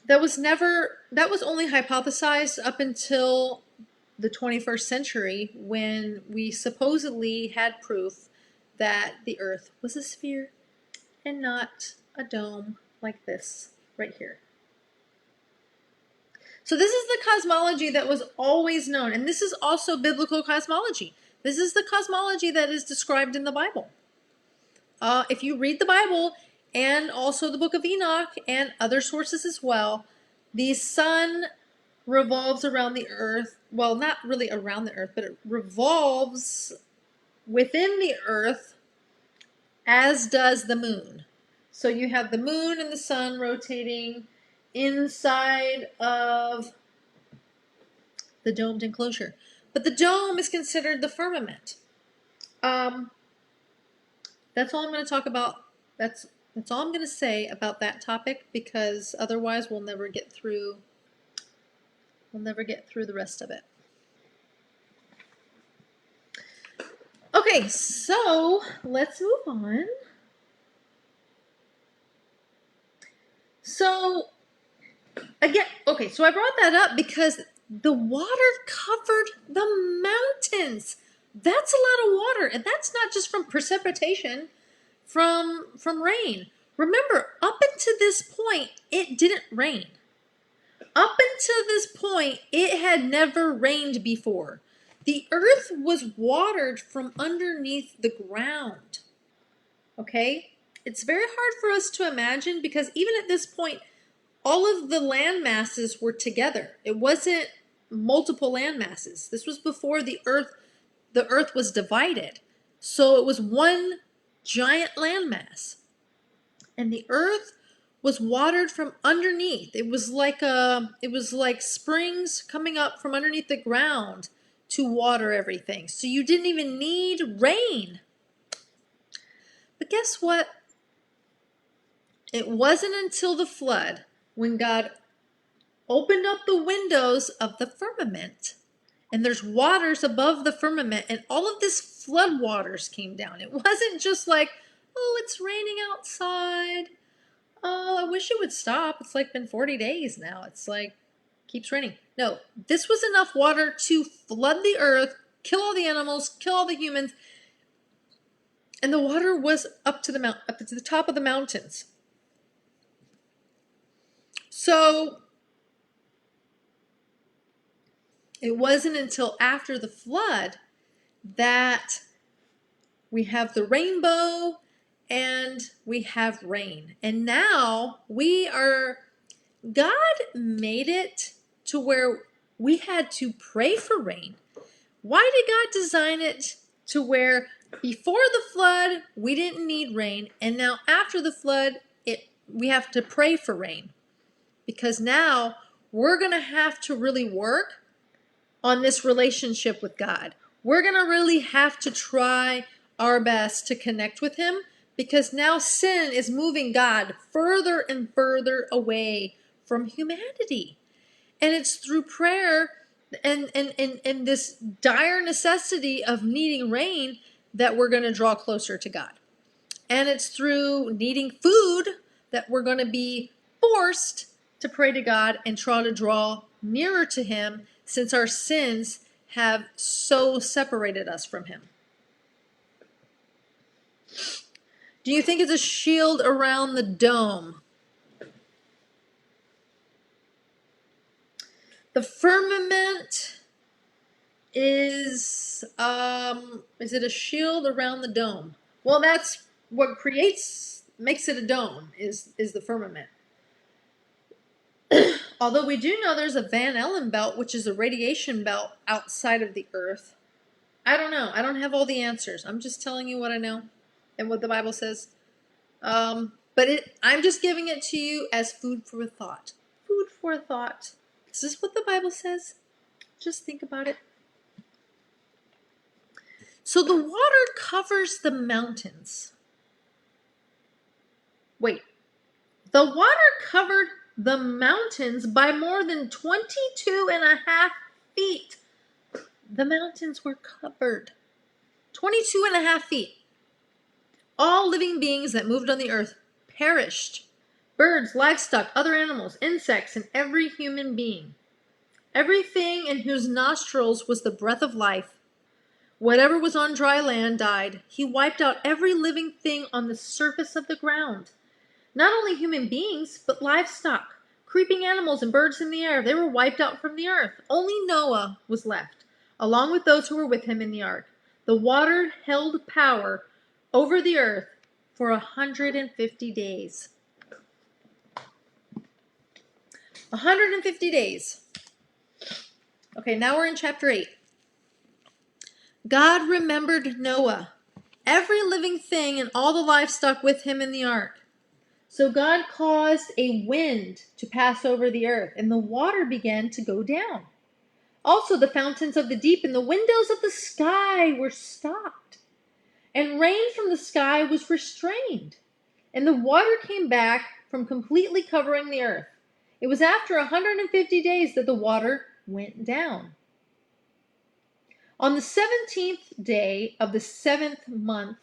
Speaker 1: That was only hypothesized up until the 21st century when we supposedly had proof that the Earth was a sphere and not a dome like this right here. So this is the cosmology that was always known, and this is also biblical cosmology. This is the cosmology that is described in the Bible. If you read the Bible and also the book of Enoch and other sources as well, the sun revolves around the earth. Well, not really around the earth, but it revolves within the earth, as does the moon. So you have the moon and the sun rotating inside of the domed enclosure. But the dome is considered the firmament. That's all I'm going to talk about. That's all I'm going to say about that topic, because otherwise we'll never get through the rest of it. Okay, so let's move on. So again, okay, so I brought that up because the water covered the mountains. That's a lot of water, and that's not just from precipitation, from rain. Remember, up until this point, it didn't rain. Up until this point, it had never rained before. The earth was watered from underneath the ground. Okay? It's very hard for us to imagine because even at this point, all of the land masses were together. It wasn't multiple land masses. This was before the earth was divided. So it was one giant landmass. And the earth was watered from underneath. It was like springs coming up from underneath the ground to water everything. So you didn't even need rain. But guess what? It wasn't until the flood when God opened up the windows of the firmament, and there's waters above the firmament, and all of this flood waters came down. It wasn't just like, oh, it's raining outside. Oh, I wish it would stop. It's like been 40 days now. It's like keeps raining. No, this was enough water to flood the earth, kill all the animals, kill all the humans, and the water was up to the top of the mountains. So it wasn't until after the flood that we have the rainbow and we have rain. And now God made it to where we had to pray for rain. Why did God design it to where before the flood we didn't need rain, and now after the flood we have to pray for rain? Because now we're going to have to really work on this relationship with God. We're going to really have to try our best to connect with Him, because now sin is moving God further and further away from humanity. And it's through prayer and this dire necessity of needing rain that we're going to draw closer to God. And it's through needing food that we're going to be forced to pray to God and try to draw nearer to Him, since our sins have so separated us from Him. Do you think it's a shield around the dome? The firmament is it a shield around the dome? Well, that's what makes it a dome, is the firmament. Although we do know there's a Van Allen belt, which is a radiation belt outside of the earth. I don't know. I don't have all the answers. I'm just telling you what I know and what the Bible says. I'm just giving it to you as food for thought. Food for thought. Is this what the Bible says? Just think about it. So the water covers the mountains. Wait. The water covered the mountains by more than 22.5 feet. The mountains were covered. 22.5 feet. All living beings that moved on the earth perished. Birds, livestock, other animals, insects, and every human being. Everything in whose nostrils was the breath of life. Whatever was on dry land died. He wiped out every living thing on the surface of the ground. Not only human beings, but livestock, creeping animals, and birds in the air. They were wiped out from the earth. Only Noah was left, along with those who were with him in the ark. The water held power over the earth for 150 days. 150 days. Okay, now we're in chapter 8. God remembered Noah, every living thing, and all the livestock with him in the ark. So God caused a wind to pass over the earth, and the water began to go down. Also, the fountains of the deep and the windows of the sky were stopped, and rain from the sky was restrained, and the water came back from completely covering the earth. It was after 150 days that the water went down. On the 17th day of the 7th month,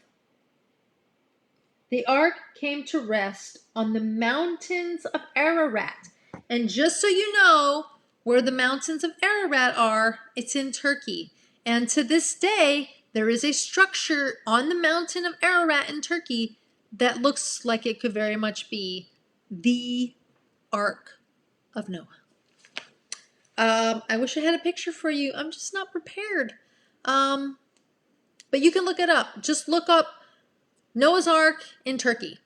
Speaker 1: the ark came to rest on the mountains of Ararat. And just so you know where the mountains of Ararat are, it's in Turkey. And to this day, there is a structure on the mountain of Ararat in Turkey that looks like it could very much be the Ark of Noah. I wish I had a picture for you. I'm just not prepared. But you can look it up. Just look up Noah's Ark in Turkey,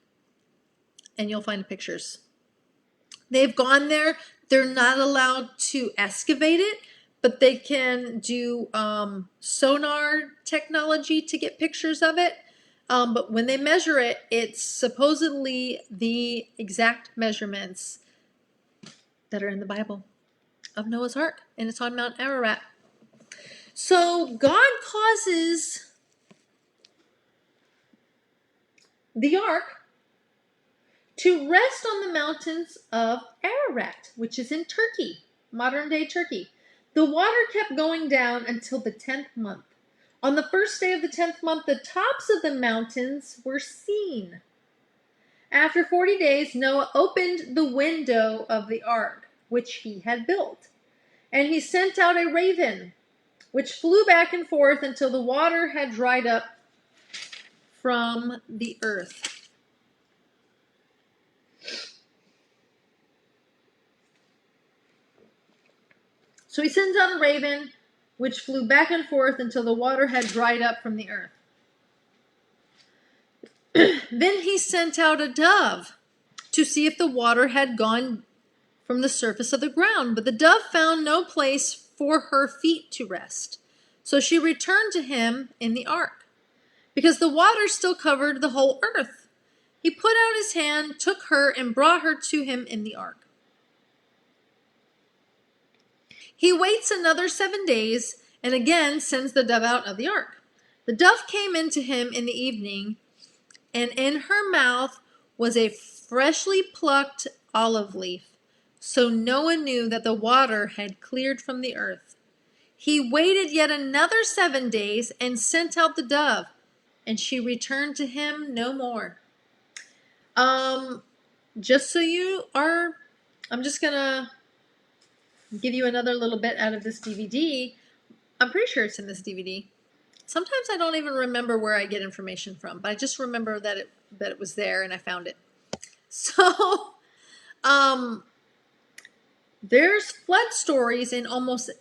Speaker 1: and you'll find pictures. They've gone there. They're not allowed to excavate it, but they can do sonar technology to get pictures of it. But when they measure it, it's supposedly the exact measurements that are in the Bible of Noah's Ark, and it's on Mount Ararat. So God causes the ark to rest on the mountains of Ararat, which is in Turkey, modern-day Turkey. The water kept going down until the 10th month. On the first day of the 10th month, the tops of the mountains were seen. After 40 days, Noah opened the window of the ark, which he had built, and he sent out a raven, which flew back and forth until the water had dried up from the earth. So he sends out a raven, which flew back and forth until the water had dried up from the earth. Then he sent out a dove to see if the water had gone from the surface of the ground, but the dove found no place for her feet to rest. So she returned to him in the ark, because the water still covered the whole earth. He put out his hand, took her, and brought her to him in the ark. He waits another 7 days, and again sends the dove out of the ark. The dove came into him in the evening, and in her mouth was a freshly plucked olive leaf. So Noah knew that the water had cleared from the earth. He waited yet another 7 days and sent out the dove, and she returned to him no more. just so you are, I'm just going to give you another little bit out of this DVD. I'm pretty sure it's in this DVD. Sometimes I don't even remember where I get information from, but I just remember that it was there and I found it. So, there's flood stories in almost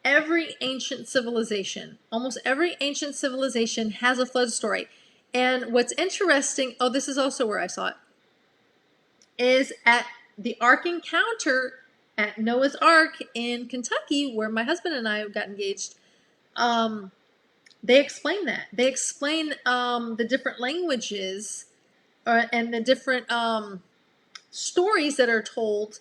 Speaker 1: every ancient civilization. Almost every ancient civilization has a flood story. And what's interesting, oh, this is also where I saw it, is at the Ark Encounter at Noah's Ark in Kentucky, where my husband and I got engaged. They explain that. They explain the different languages and the different stories that are told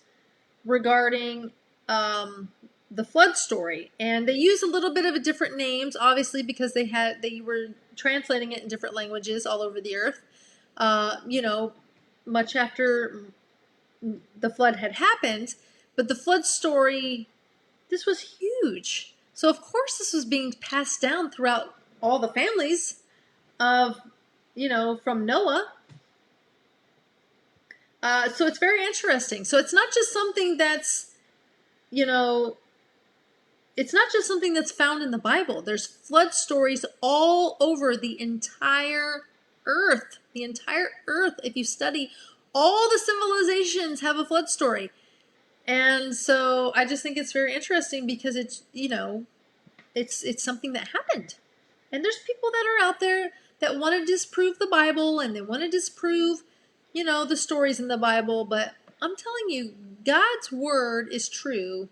Speaker 1: regarding the flood story, and they use a little bit of a different names, obviously, because they were translating it in different languages all over the earth. Much after the flood had happened, but the flood story, this was huge. So of course this was being passed down throughout all the families of, from Noah. So it's very interesting. So it's not just something that's, it's not just something that's found in the Bible. There's flood stories all over the entire earth. The entire earth. If you study, all the civilizations have a flood story. And so I just think it's very interesting because it's, it's something that happened. And there's people that are out there that want to disprove the Bible and they want to disprove, the stories in the Bible. But I'm telling you, God's word is true.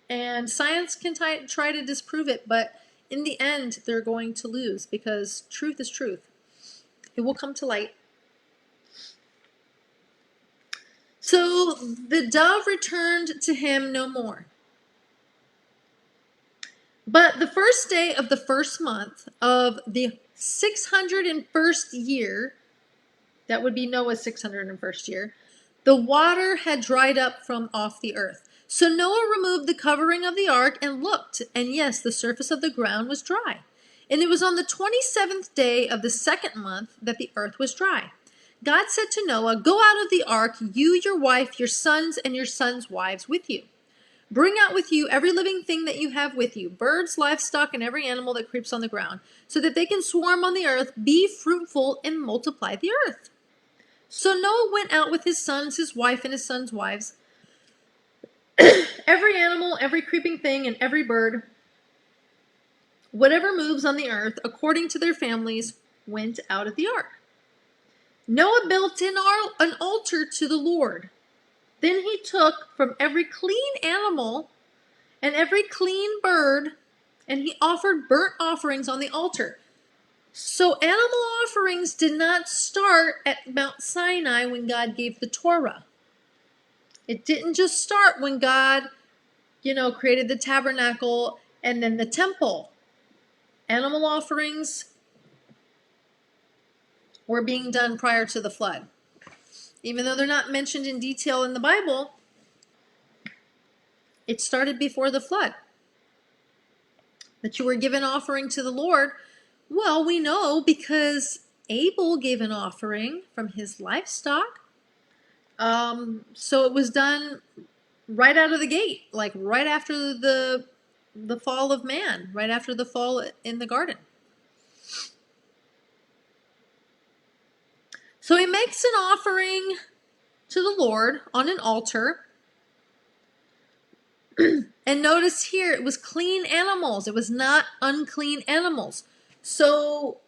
Speaker 1: And science can try to disprove it, but in the end, they're going to lose because truth is truth. It will come to light. So the dove returned to him no more. But the first day of the first month of the 601st year, that would be Noah's 601st year, the water had dried up from off the earth. So Noah removed the covering of the ark and looked, and yes, the surface of the ground was dry. And it was on the 27th day of the second month that the earth was dry. God said to Noah, "Go out of the ark, you, your wife, your sons, and your sons' wives with you. Bring out with you every living thing that you have with you, birds, livestock, and every animal that creeps on the ground, so that they can swarm on the earth, be fruitful, and multiply the earth." So Noah went out with his sons, his wife, and his sons' wives. Every animal, every creeping thing, and every bird, whatever moves on the earth, according to their families, went out of the ark. Noah built an altar to the Lord. Then he took from every clean animal and every clean bird, and he offered burnt offerings on the altar. So animal offerings did not start at Mount Sinai when God gave the Torah. It didn't just start when God, created the tabernacle and then the temple. Animal offerings were being done prior to the flood. Even though they're not mentioned in detail in the Bible, it started before the flood. That you were given offering to the Lord. Well, we know because Abel gave an offering from his livestock. So it was done right out of the gate, like right after the fall of man, right after the fall in the garden. So he makes an offering to the Lord on an altar. And notice here, it was clean animals. It was not unclean animals. So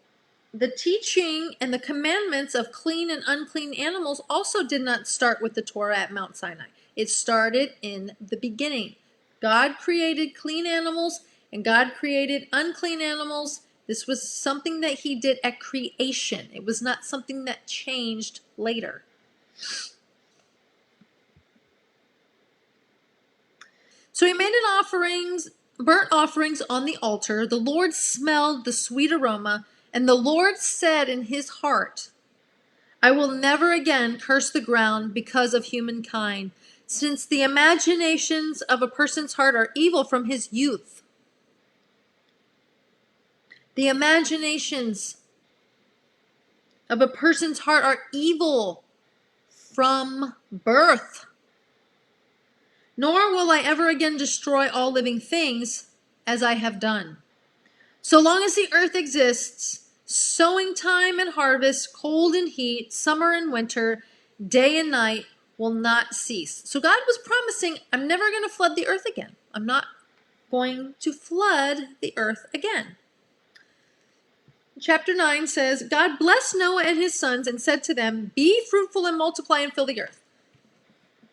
Speaker 1: the teaching and the commandments of clean and unclean animals also did not start with the Torah at Mount Sinai. It started in the beginning. God created clean animals and God created unclean animals. This was something that he did at creation. It was not something that changed later. So he made burnt offerings on the altar. The Lord smelled the sweet aroma, and the Lord said in his heart, "I will never again curse the ground because of humankind, since the imaginations of a person's heart are evil from his youth." The imaginations of a person's heart are evil from birth. Nor will I ever again destroy all living things as I have done. So long as the earth exists, sowing time and harvest, cold and heat, summer and winter, day and night will not cease. So God was promising, I'm never going to flood the earth again. I'm not going to flood the earth again. Chapter 9 says, God blessed Noah and his sons and said to them, be fruitful and multiply and fill the earth.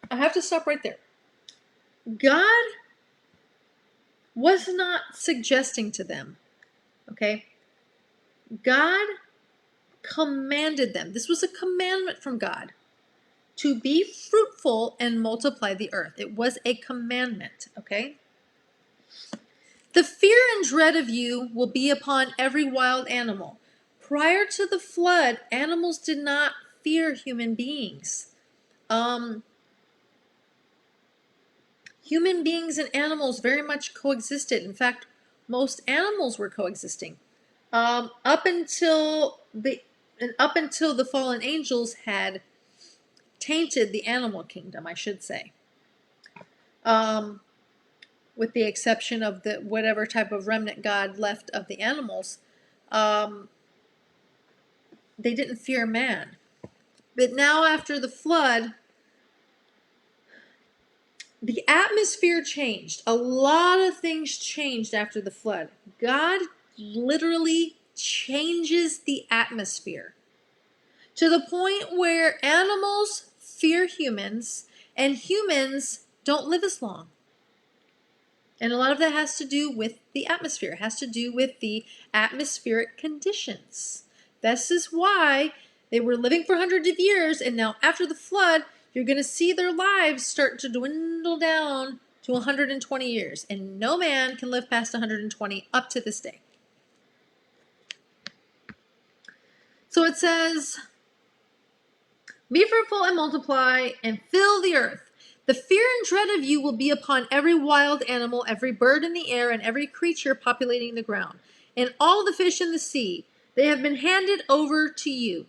Speaker 1: I have to stop right there. God was not suggesting to them, okay? God commanded them. This was a commandment from God to be fruitful and multiply the earth. It was a commandment, okay? The fear and dread of you will be upon every wild animal. Prior to the flood, animals did not fear human beings. Human beings and animals very much coexisted. In fact, most animals were coexisting. Up until the fallen angels had tainted the animal kingdom, I should say. With the exception of the whatever type of remnant God left of the animals, they didn't fear man. But now after the flood, the atmosphere changed. A lot of things changed after the flood. God literally changes the atmosphere to the point where animals fear humans and humans don't live as long. And a lot of that has to do with the atmosphere. It has to do with the atmospheric conditions. This is why they were living for hundreds of years, and now after the flood, you're going to see their lives start to dwindle down to 120 years. And no man can live past 120 up to this day. So it says, be fruitful and multiply and fill the earth. The fear and dread of you will be upon every wild animal, every bird in the air, and every creature populating the ground, and all the fish in the sea. They have been handed over to you.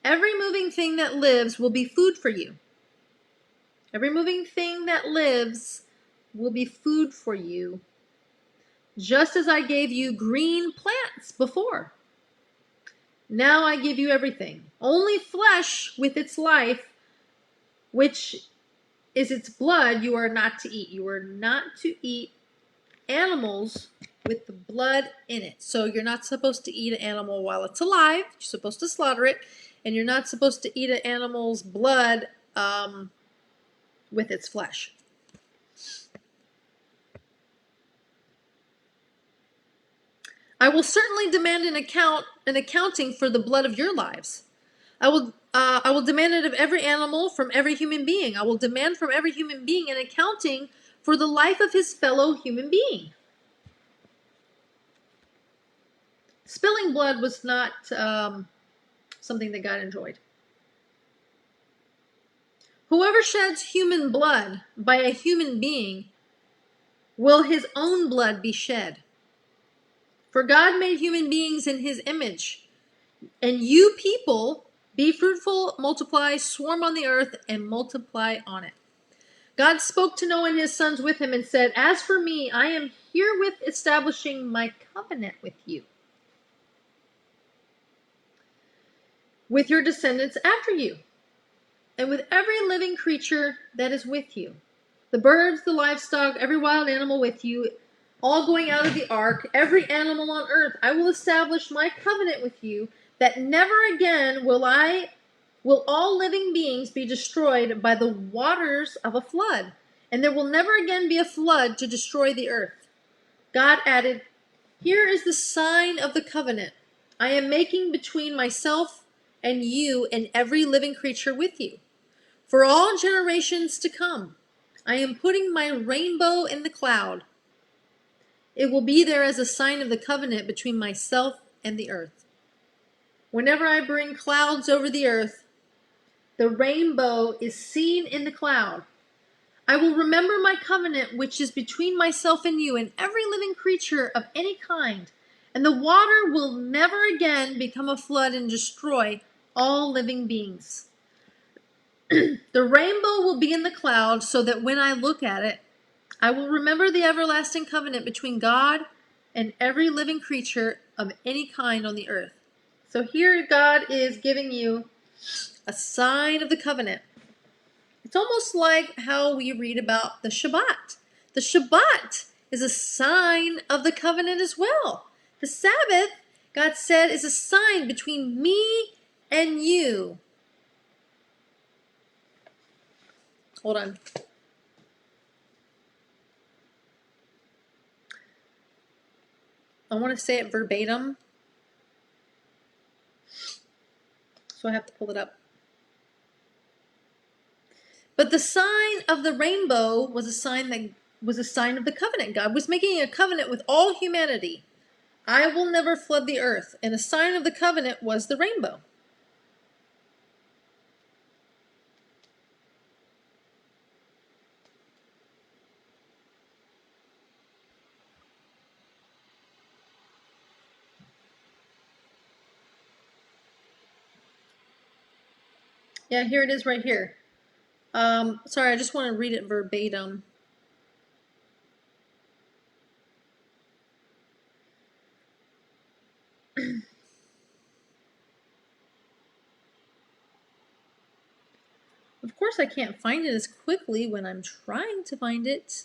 Speaker 1: Every moving thing that lives will be food for you. Every moving thing that lives will be food for you, just as I gave you green plants before. Now I give you everything. Only flesh with its life, which is its blood, you are not to eat. You are not to eat animals with the blood in it. So you're not supposed to eat an animal while it's alive. You're supposed to slaughter it. And you're not supposed to eat an animal's blood with its flesh. I will certainly demand an accounting for the blood of your lives. I will demand it of every animal, from every human being. I will demand from every human being an accounting for the life of his fellow human being. Spilling blood was not something that God enjoyed. Whoever sheds human blood by a human being, will his own blood be shed. For God made human beings in his image. And you people, be fruitful, multiply, swarm on the earth, and multiply on it. God spoke to Noah and his sons with him and said, as for me, I am herewith establishing my covenant with you, with your descendants after you, and with every living creature that is with you. The birds, the livestock, every wild animal with you, all going out of the ark, every animal on earth. I will establish my covenant with you, that never again will all living beings be destroyed by the waters of a flood. And there will never again be a flood to destroy the earth. God added, here is the sign of the covenant I am making between myself and you and every living creature with you. For all generations to come, I am putting my rainbow in the cloud. It will be there as a sign of the covenant between myself and the earth. Whenever I bring clouds over the earth, the rainbow is seen in the cloud. I will remember my covenant which is between myself and you and every living creature of any kind, and the water will never again become a flood and destroy all living beings. The rainbow will be in the cloud so that when I look at it, I will remember the everlasting covenant between God and every living creature of any kind on the earth. So here God is giving you a sign of the covenant. It's almost like how we read about the Shabbat. The Shabbat is a sign of the covenant as well. The Sabbath, God said, is a sign between me and you. Hold on. I want to say it verbatim, so I have to pull it up. But the sign of the rainbow was a sign of the covenant. God was making a covenant with all humanity. I will never flood the earth, and a sign of the covenant was the rainbow. Yeah, here it is right here. Sorry, I just want to read it verbatim. Of course, I can't find it as quickly when I'm trying to find it.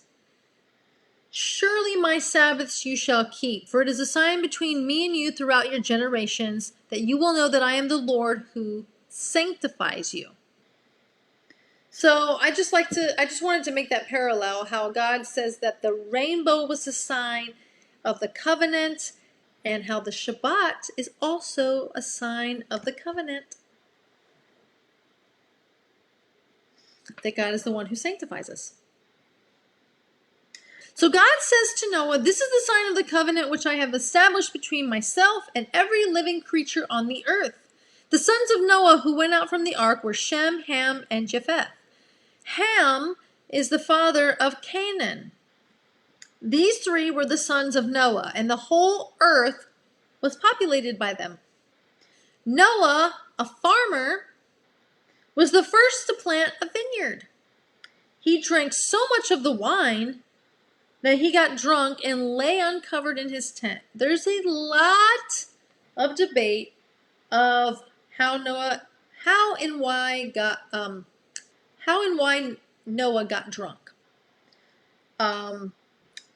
Speaker 1: Surely my Sabbaths you shall keep, for it is a sign between me and you throughout your generations, that you will know that I am the Lord who sanctifies you. So I just wanted to make that parallel, how God says that the rainbow was a sign of the covenant, and how the Shabbat is also a sign of the covenant. That God is the one who sanctifies us. So God says to Noah, this is the sign of the covenant which I have established between myself and every living creature on the earth. The sons of Noah who went out from the ark were Shem, Ham, and Japheth. Ham is the father of Canaan. These three were the sons of Noah, and the whole earth was populated by them. Noah, a farmer, was the first to plant a vineyard. He drank so much of the wine that he got drunk and lay uncovered in his tent. There's a lot of debate of how and why Noah got drunk.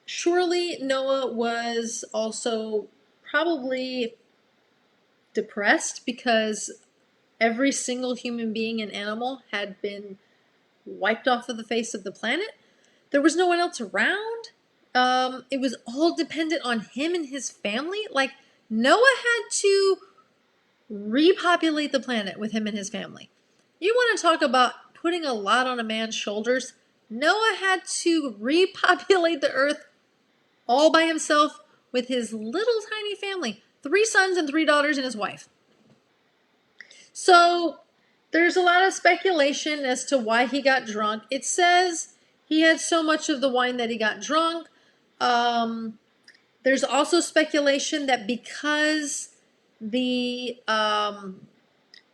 Speaker 1: Surely Noah was also probably depressed because every single human being and animal had been wiped off of the face of the planet. There was no one else around. It was all dependent on him and his family. Like, Noah had to repopulate the planet with him and his family. You want to talk about putting a lot on a man's shoulders? Noah had to repopulate the earth all by himself with his little tiny family, 3 sons and 3 daughters and his wife. So there's a lot of speculation as to why he got drunk. It says he had so much of the wine that he got drunk. There's also speculation that because the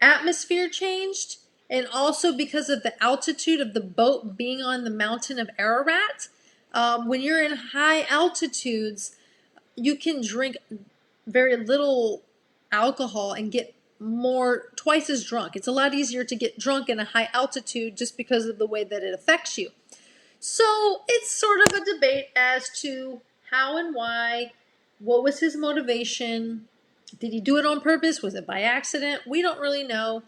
Speaker 1: atmosphere changed, and also because of the altitude of the boat being on the mountain of Ararat, when you're in high altitudes, you can drink very little alcohol and get twice as drunk. It's a lot easier to get drunk in a high altitude just because of the way that it affects you. So it's sort of a debate as to how and why, what was his motivation, did he do it on purpose, was it by accident? We don't really know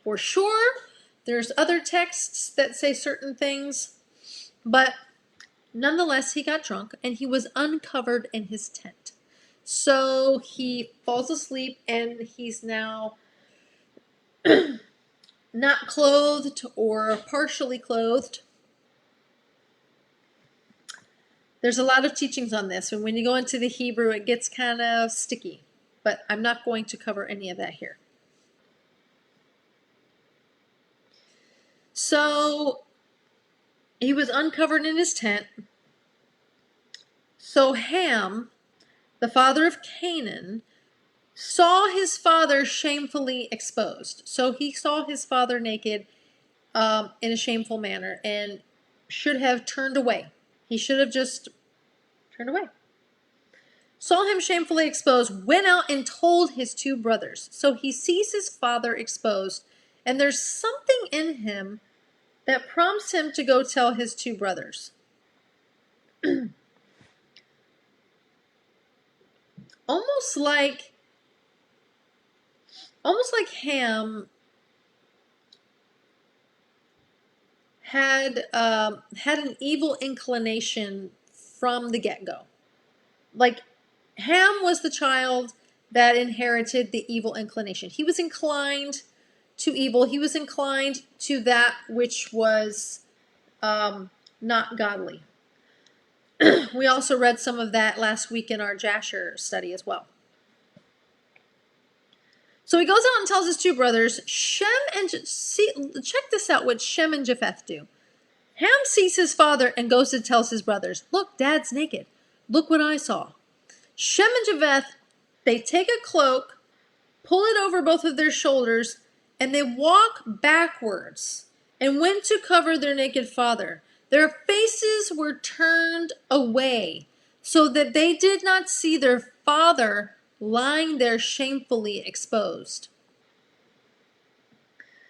Speaker 1: for sure. There's other texts that say certain things, but nonetheless, he got drunk and he was uncovered in his tent. So he falls asleep and he's now not clothed or partially clothed. There's a lot of teachings on this, and when you go into the Hebrew, it gets kind of sticky, but I'm not going to cover any of that here. So he was uncovered in his tent. So Ham, the father of Canaan, saw his father shamefully exposed. So he saw his father naked, in a shameful manner and should have turned away. He should have just turned away. Saw him shamefully exposed, went out and told his two brothers. So he sees his father exposed, and there's something in him that prompts him to go tell his two brothers. almost like Ham had an evil inclination from the get-go. Like, Ham was the child that inherited the evil inclination. He was inclined to evil. He was inclined to that which was not godly. We also read some of that last week in our Jasher study as well. So he goes out and tells his two brothers, check this out, what Shem and Japheth do. Ham sees his father and goes and tells his brothers, look, Dad's naked. Look what I saw. Shem and Japheth, they take a cloak, pull it over both of their shoulders, and they walk backwards and went to cover their naked father. Their faces were turned away so that they did not see their father lying there shamefully exposed.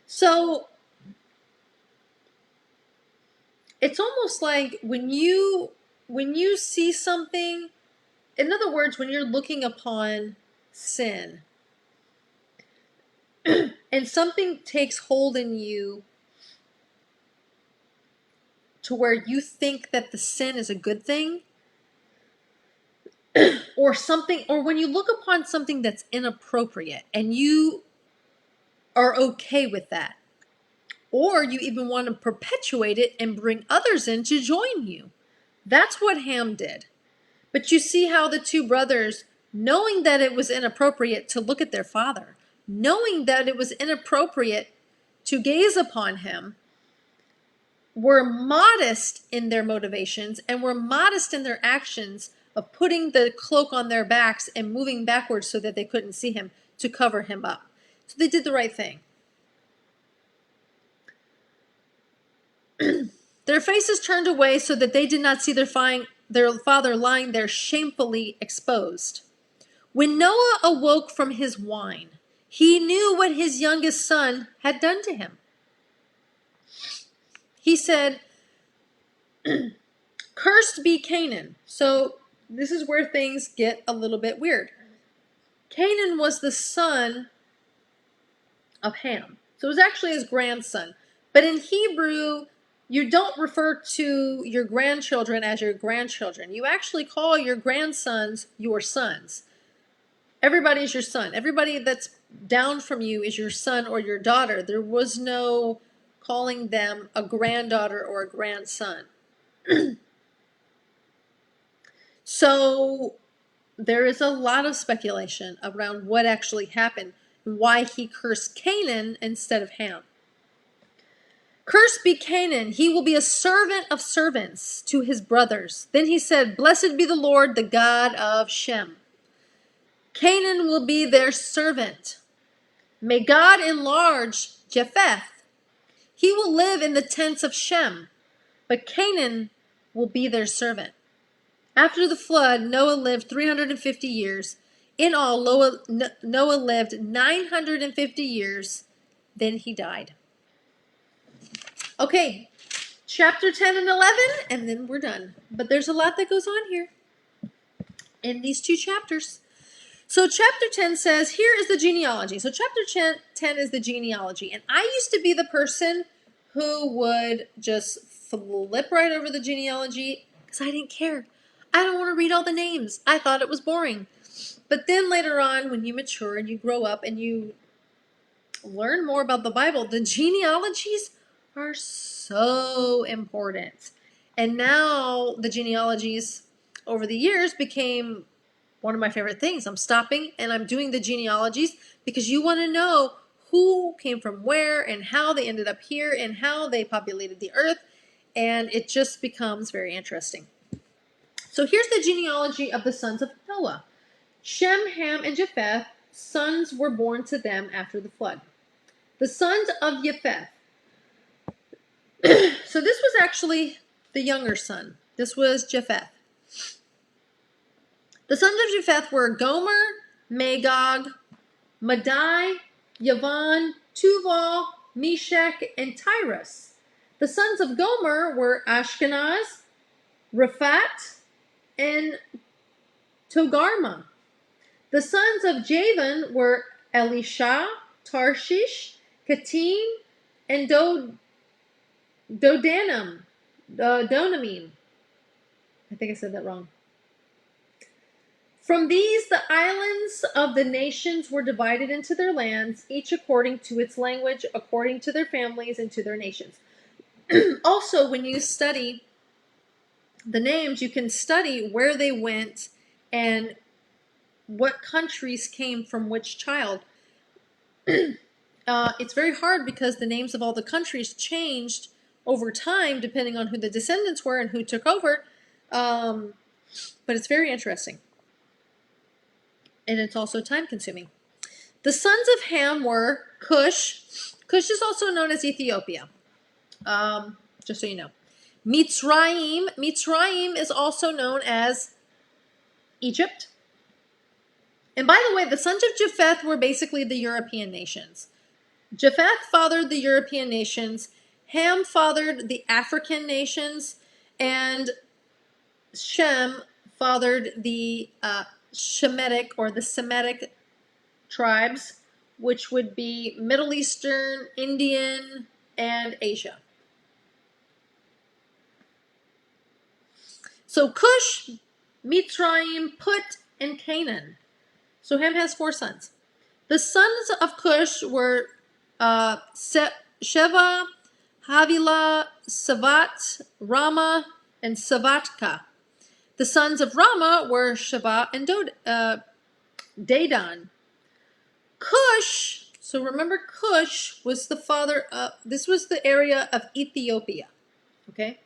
Speaker 1: So it's almost like when you see something, in other words, when you're looking upon sin and something takes hold in you to where you think that the sin is a good thing, or when you look upon something that's inappropriate and you are okay with that, or you even want to perpetuate it and bring others in to join you. That's what Ham did. But you see how the two brothers, knowing that it was inappropriate to look at their father, knowing that it was inappropriate to gaze upon him, were modest in their motivations and were modest in their actions of putting the cloak on their backs and moving backwards so that they couldn't see him to cover him up. So they did the right thing. Their faces turned away so that they did not see their father lying there shamefully exposed. When Noah awoke from his wine, he knew what his youngest son had done to him. He said, cursed be Canaan. So this is where things get a little bit weird. Canaan was the son of Ham. So it was actually his grandson. But in Hebrew, you don't refer to your grandchildren as your grandchildren. You actually call your grandsons your sons. Everybody is your son. Everybody that's down from you is your son or your daughter. There was no calling them a granddaughter or a grandson. So there is a lot of speculation around what actually happened and why he cursed Canaan instead of Ham. Cursed be Canaan, he will be a servant of servants to his brothers. Then he said, blessed be the Lord, the God of Shem. Canaan will be their servant. May God enlarge Japheth. He will live in the tents of Shem, but Canaan will be their servant. After the flood, Noah lived 350 years. In all, Noah lived 950 years. Then he died. Okay, chapter 10 and 11, and then we're done. But there's a lot that goes on here in these two chapters. So chapter 10 says, here is the genealogy. So chapter 10 is the genealogy. And I used to be the person who would just flip right over the genealogy because I didn't care. I don't want to read all the names. I thought it was boring. But then later on, when you mature and you grow up and you learn more about the Bible, the genealogies are so important. And now the genealogies over the years became one of my favorite things. I'm stopping and I'm doing the genealogies because you want to know who came from where and how they ended up here and how they populated the earth. And it just becomes very interesting. So here's the genealogy of the sons of Noah. Shem, Ham, and Japheth, sons were born to them after the flood. The sons of Japheth. So this was actually the younger son. This was Japheth. The sons of Japheth were Gomer, Magog, Madai, Yavan, Tuval, Meshach, and Tyrus. The sons of Gomer were Ashkenaz, Raphat, and Togarmah. The sons of Javan were Elisha, Tarshish, Katim, and Dodanim. Donamim. I think I said that wrong. From these, the islands of the nations were divided into their lands, each according to its language, according to their families, and to their nations. Also, when you study the names, you can study where they went and what countries came from which child. It's very hard because the names of all the countries changed over time depending on who the descendants were and who took over. But it's very interesting. And it's also time consuming. The sons of Ham were Cush. Cush is also known as Ethiopia. Just so you know. Mitzrayim. Mitzrayim is also known as Egypt. And by the way, the sons of Japheth were basically the European nations. Japheth fathered the European nations. Ham fathered the African nations. And Shem fathered the Shemitic or the Semitic tribes, which would be Middle Eastern, Indian, and Asia. So Cush, Mitzrayim, Put, and Canaan. So Ham has 4 sons. The sons of Cush were Sheva, Havilah, Savat, Rama, and Savatka. The sons of Rama were Sheba and Dedan. Cush, so remember Cush was the father of, this was the area of Ethiopia, okay?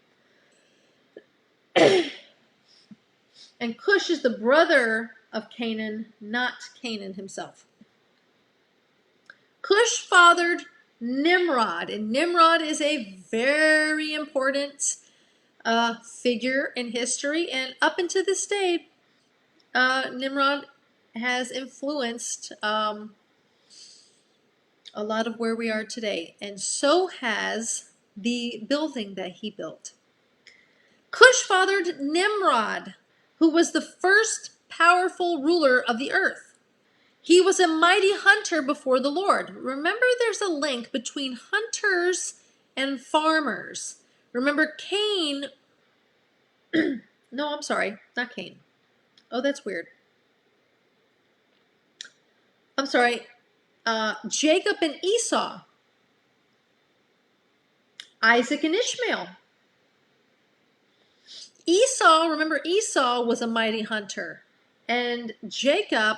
Speaker 1: And Cush is the brother of Canaan, not Canaan himself. Cush fathered Nimrod, and Nimrod is a very important figure in history, and up until this day, Nimrod has influenced a lot of where we are today, and so has the building that he built. Cush fathered Nimrod, who was the first powerful ruler of the earth. He was a mighty hunter before the Lord. Remember, there's a link between hunters and farmers. Remember, Cain, no, I'm sorry, not Cain. Oh, that's weird. I'm sorry, Jacob and Esau, Isaac and Ishmael. Esau, remember, Esau was a mighty hunter, and Jacob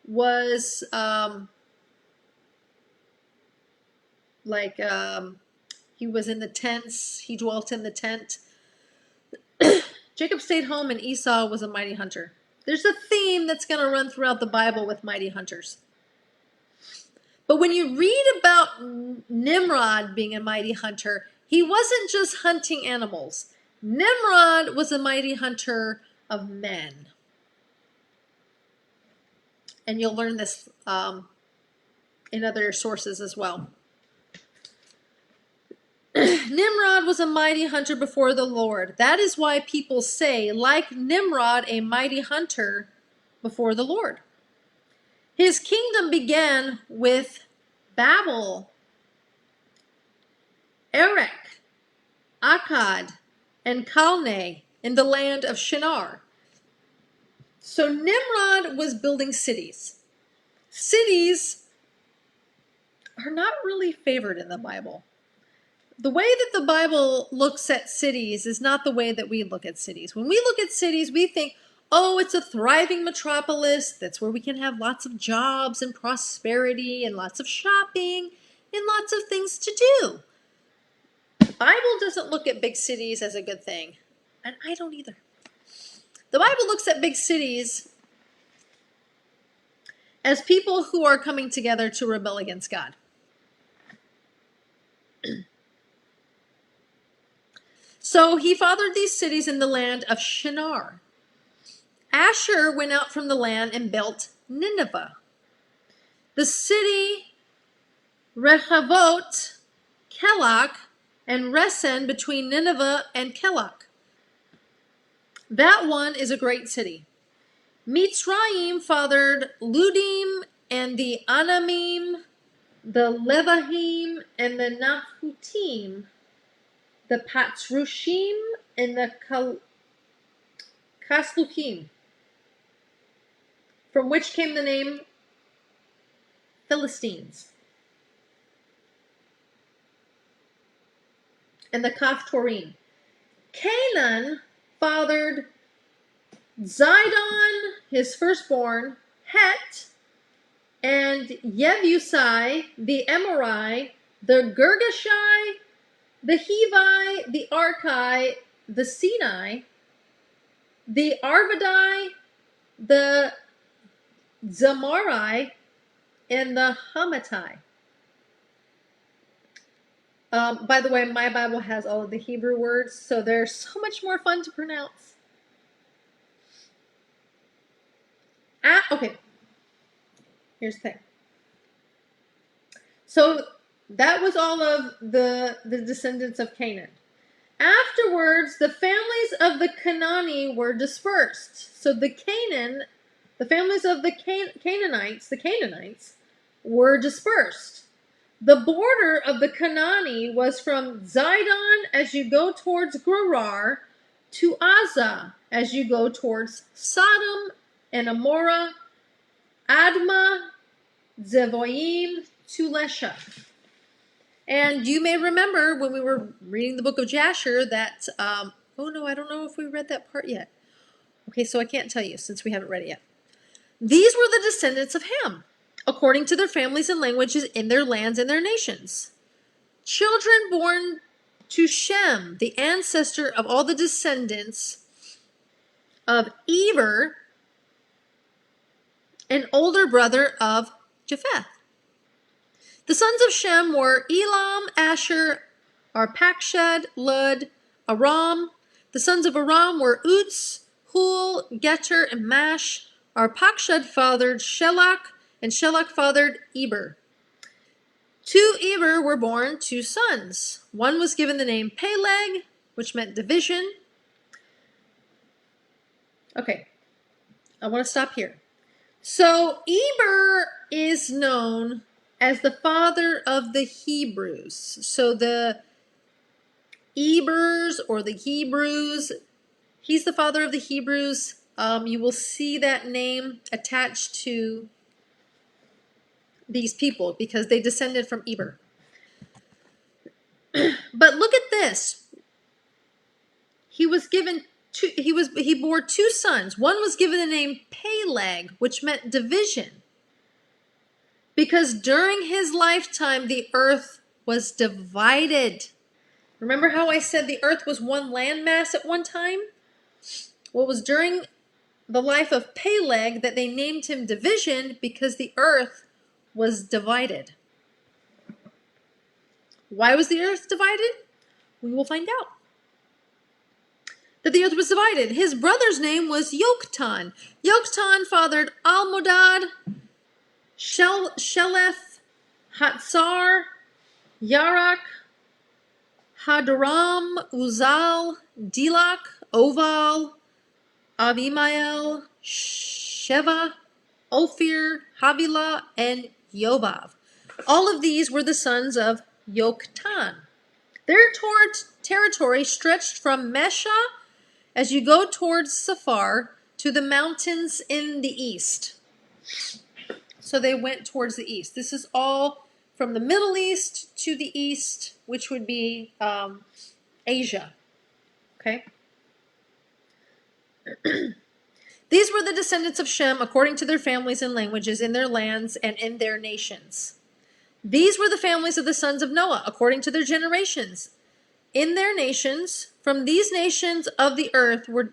Speaker 1: was he was in the tents, he dwelt in the tent. Jacob stayed home and Esau was a mighty hunter. There's a theme that's going to run throughout the Bible with mighty hunters. But when you read about Nimrod being a mighty hunter, he wasn't just hunting animals. Nimrod was a mighty hunter of men. And you'll learn this in other sources as well. Nimrod was a mighty hunter before the Lord. That is why people say, like Nimrod, a mighty hunter before the Lord. His kingdom began with Babel, Erech, Akkad, and Calneh in the land of Shinar. So Nimrod was building cities. Cities are not really favored in the Bible. The way that the Bible looks at cities is not the way that we look at cities. When we look at cities, we think, oh, it's a thriving metropolis. That's where we can have lots of jobs and prosperity and lots of shopping and lots of things to do. The Bible doesn't look at big cities as a good thing, and I don't either. The Bible looks at big cities as people who are coming together to rebel against God. So he fathered these cities in the land of Shinar. Asher went out from the land and built Nineveh. The city Rehovot, Kelach, and Resen between Nineveh and Kelach. That one is a great city. Mitzrayim fathered Ludim and the Anamim, the Levahim and the Nafutim, the Patsrushim and the Kasluhim, from which came the name Philistines, and the Kaphtorim. Canaan fathered Zidon, his firstborn, Het, and Jebusai, the Amorite, the Girgashai, the Hivi, the Archi, the Sinai, the Arvadai, the Zamarai, and the Hamatai. By the way, my Bible has all of the Hebrew words, so they're so much more fun to pronounce. Okay. Here's the thing. So that was all of the descendants of Canaan. Afterwards, the families of the Canaani were dispersed. So the families of the Canaanites, were dispersed. The border of the Canaani was from Zidon as you go towards Gerar to Azza as you go towards Sodom and Amorah, Admah, Zeboim to Lesha. And you may remember when we were reading the book of Jasher that, oh no, I don't know if we read that part yet. Okay, so I can't tell you since we haven't read it yet. These were the descendants of Ham, according to their families and languages in their lands and their nations. Children born to Shem, the ancestor of all the descendants of Eber, an older brother of Japheth. The sons of Shem were Elam, Asher, Arpachshad, Lud, Aram. The sons of Aram were Uz, Hul, Geter, and Mash. Arpachshad fathered Shelach, and Shelach fathered Eber. To Eber were born two sons. One was given the name Peleg, which meant division. Okay, I want to stop here. So Eber is known as the father of the Hebrews. So the Ebers or the Hebrews, he's the father of the Hebrews. You will see that name attached to these people because they descended from Eber. But look at this. He bore two sons. One was given the name Peleg, which meant division. Because during his lifetime, the earth was divided. Remember how I said the earth was one landmass at one time? Well, it was during the life of Peleg that they named him division because the earth was divided. Why was the earth divided? We will find out. That the earth was divided. His brother's name was Yoktan. Yoktan fathered Almodad, Sheleth, Hatzar, Yarak, Hadaram, Uzal, Dilak, Oval, Abimael, Sheva, Ophir, Havilah, and Yobav. All of these were the sons of Yoktan. Their territory stretched from Mesha as you go towards Safar to the mountains in the east. So they went towards the east. This is all from the Middle East to the east, which would be Asia. Okay? These were the descendants of Shem according to their families and languages in their lands and in their nations. These were the families of the sons of Noah according to their generations in their nations. From these nations of the earth were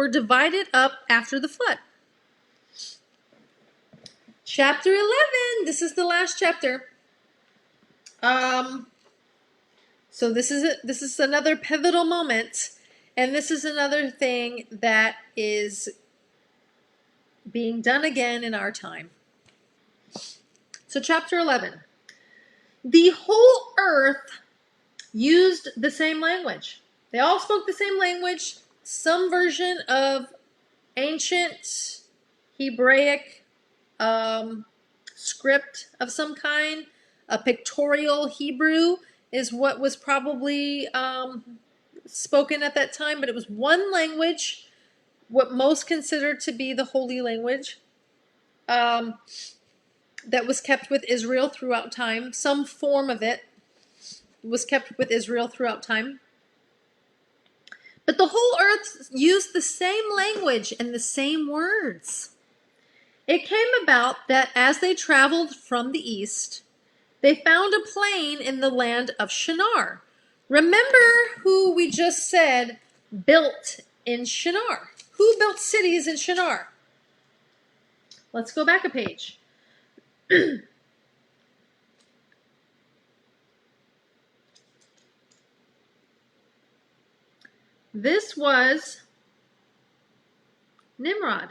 Speaker 1: divided up after the flood. Chapter 11. This is the last chapter. So this is another pivotal moment, and this is another thing that is being done again in our time. So chapter 11. The whole earth used the same language. They all spoke the same language, some version of ancient Hebraic script of some kind. A pictorial Hebrew is what was probably spoken at that time, but it was one language, what most considered to be the holy language, that was kept with Israel throughout time. Some form of it was kept with Israel throughout time. But the whole earth used the same language and the same words. It came about that as they traveled from the east, they found a plain in the land of Shinar. Remember who we just said built in Shinar? Who built cities in Shinar? Let's go back a page. This was Nimrod.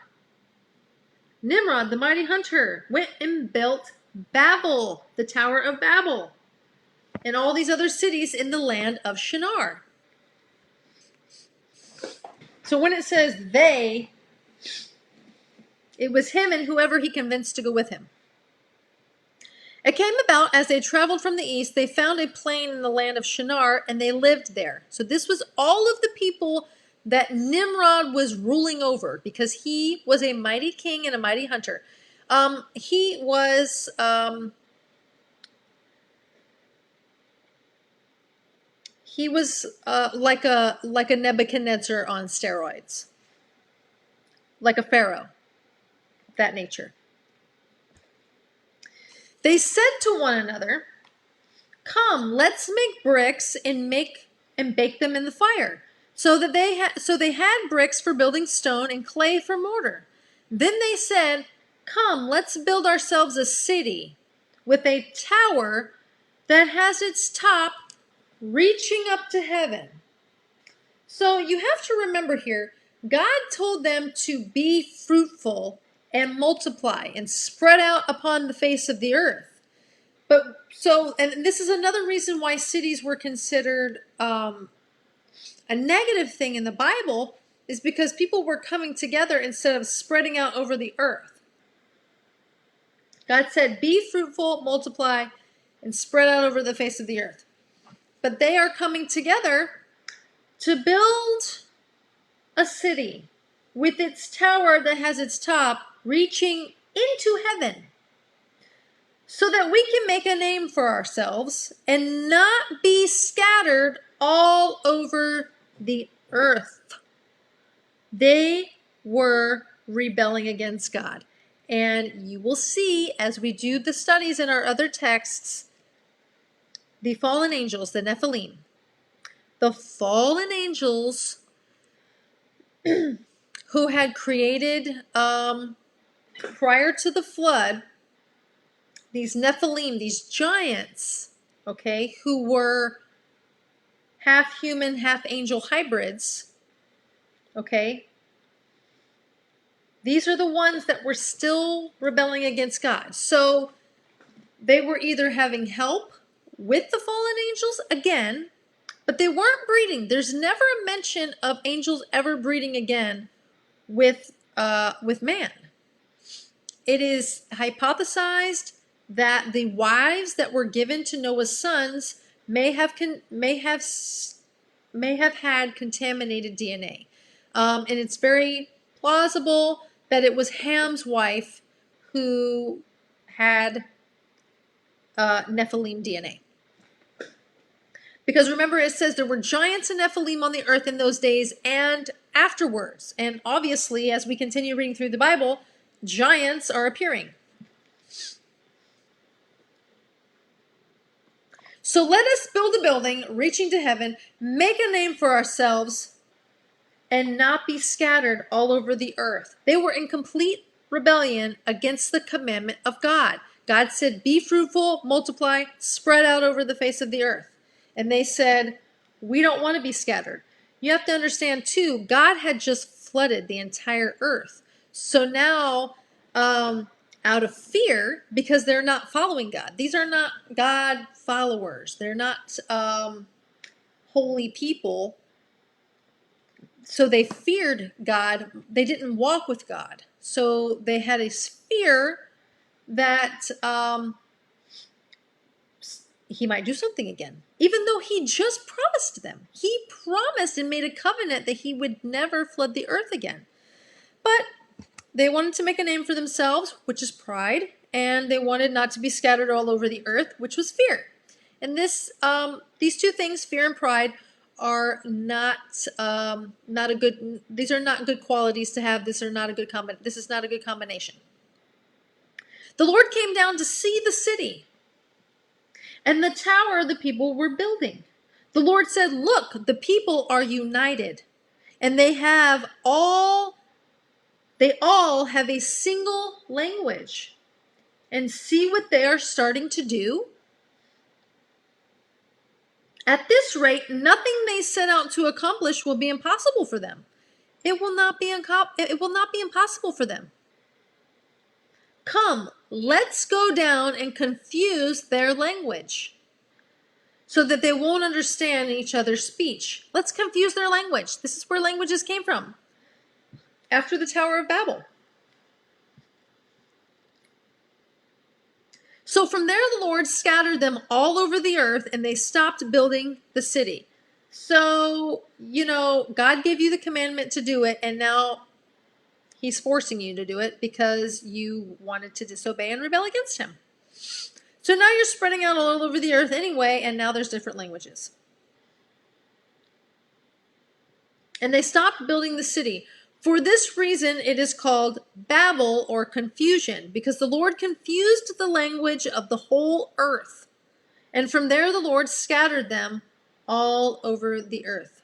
Speaker 1: Nimrod, the mighty hunter, went and built Babel, the Tower of Babel, and all these other cities in the land of Shinar. So when it says they, it was him and whoever he convinced to go with him. It came about as they traveled from the east, they found a plain in the land of Shinar, and they lived there. So this was all of the people that Nimrod was ruling over, because he was a mighty king and a mighty hunter. He was like a Nebuchadnezzar on steroids, like a pharaoh, that nature. They said to one another, "Come, let's make bricks and bake them in the fire." So they had bricks for building stone and clay for mortar. Then they said, "Come, let's build ourselves a city with a tower that has its top reaching up to heaven." So you have to remember here, God told them to be fruitful and multiply and spread out upon the face of the earth. And this is another reason why cities were considered a negative thing in the Bible, is because people were coming together instead of spreading out over the earth. God said, "Be fruitful, multiply, and spread out over the face of the earth." But they are coming together to build a city with its tower that has its top reaching into heaven, so that we can make a name for ourselves and not be scattered all over the earth. They were rebelling against God. And you will see as we do the studies in our other texts, the fallen angels, the Nephilim. The fallen angels who had created prior to the flood, these Nephilim, these giants, okay, who were half human, half angel hybrids, okay, these are the ones that were still rebelling against God. So they were either having help with the fallen angels again, but they weren't breeding. There's never a mention of angels ever breeding again with man. It is hypothesized that the wives that were given to Noah's sons may have had contaminated DNA, and it's very plausible that it was Ham's wife who had Nephilim DNA. Because remember, it says there were giants and Nephilim on the earth in those days and afterwards. And obviously, as we continue reading through the Bible, giants are appearing. So let us build a building reaching to heaven, make a name for ourselves, and not be scattered all over the earth. They were in complete rebellion against the commandment of God. God said, "Be fruitful, multiply, spread out over the face of the earth." And they said, we don't want to be scattered. You have to understand, too, God had just flooded the entire earth. So now, out of fear, because they're not following God. These are not God followers. They're not holy people. So they feared God. They didn't walk with God. So they had a fear that he might do something again, even though he just promised them. He promised and made a covenant that he would never flood the earth again. But they wanted to make a name for themselves, which is pride, and they wanted not to be scattered all over the earth, which was fear. And these two things, fear and pride, are not a good. These are not good qualities to have. This is not a good combination. The Lord came down to see the city and the tower the people were building. The Lord said, "Look, the people are united, and they all have a single language. And see what they are starting to do? At this rate, nothing they set out to accomplish will be impossible for them. It will not be impossible for them. Come, let's go down and confuse their language so that they won't understand each other's speech. Let's confuse their language. This is where languages came from after the Tower of Babel. So from there the Lord scattered them all over the earth, and they stopped building the city." So, God gave you the commandment to do it, and now he's forcing you to do it because you wanted to disobey and rebel against him. So now you're spreading out all over the earth anyway, and now there's different languages. And they stopped building the city. For this reason, it is called Babel, or confusion, because the Lord confused the language of the whole earth. And from there, the Lord scattered them all over the earth.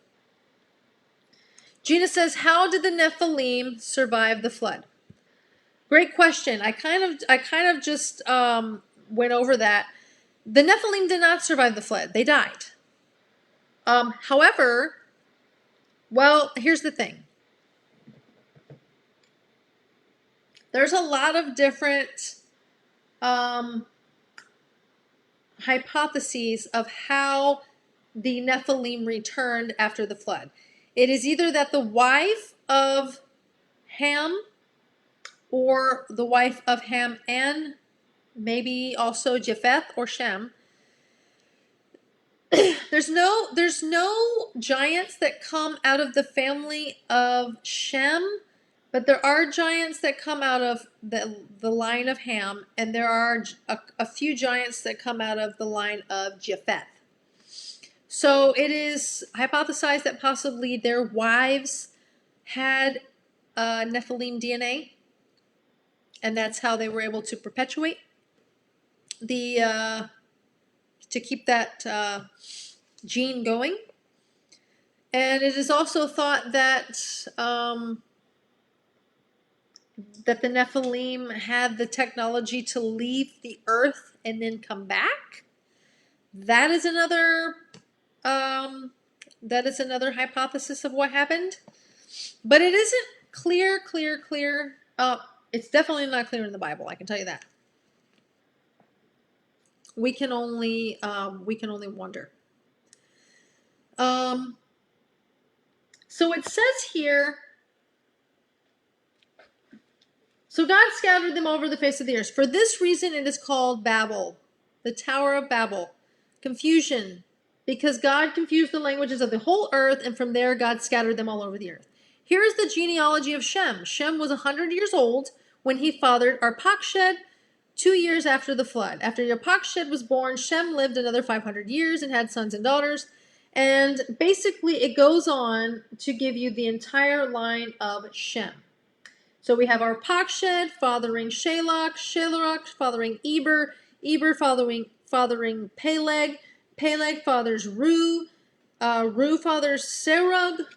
Speaker 1: Gina says, how did the Nephilim survive the flood? Great question. I kind of just went over that. The Nephilim did not survive the flood. They died. However, well, here's the thing. There's a lot of different hypotheses of how the Nephilim returned after the flood. It is either that the wife of Ham, or the wife of Ham and maybe also Japheth or Shem. There's no giants that come out of the family of Shem, but there are giants that come out of the line of Ham, and there are a few giants that come out of the line of Japheth. So it is hypothesized that possibly their wives had Nephilim DNA, and that's how they were able to perpetuate to keep that gene going. And it is also thought that that the Nephilim had the technology to leave the earth and then come back. That is another hypothesis of what happened, but it isn't clear. It's definitely not clear in the Bible. I can tell you that. We can only wonder. So it says here, so God scattered them over the face of the earth. For this reason it is called Babel, the Tower of Babel, confusion, because God confused the languages of the whole earth, and from there God scattered them all over the earth. Here is the genealogy of Shem. Shem was 100 years old when he fathered Arpachshad 2 years after the flood. After Arpachshad was born, Shem lived another 500 years and had sons and daughters. And basically it goes on to give you the entire line of Shem. So we have Arpachshad fathering Shelach, Shelach fathering Eber, Eber fathering Peleg, Peleg fathers Ru, Ru fathers Serug,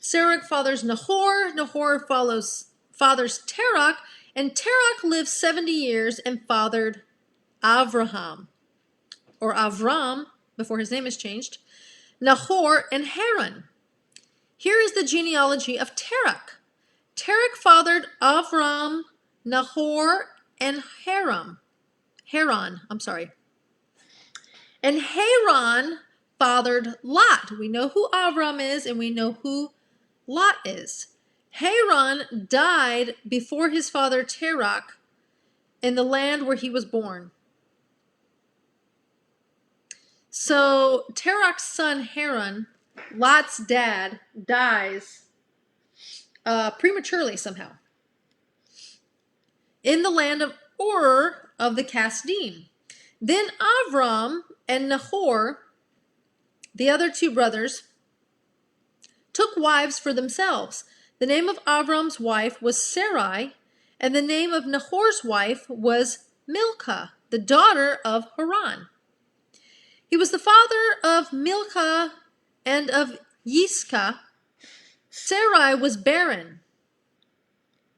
Speaker 1: Serug fathers Nahor, Nahor fathers Terach, and Terach lived 70 years and fathered Avraham, or Avram, before his name is changed, Nahor, and Haran. Here is the genealogy of Terach. Terach fathered Avram, Nahor, and Haran. And Haran fathered Lot. We know who Avram is and we know who Lot is. Haran died before his father Terach in the land where he was born. So Terach's son Haran, Lot's dad, dies prematurely somehow in the land of Ur of the Kasdim. Then Avram and Nahor, the other two brothers, took wives for themselves. The name of Avram's wife was Sarai, and the name of Nahor's wife was Milcah, the daughter of Haran. He was the father of Milcah and of Yiscah. Sarai was barren.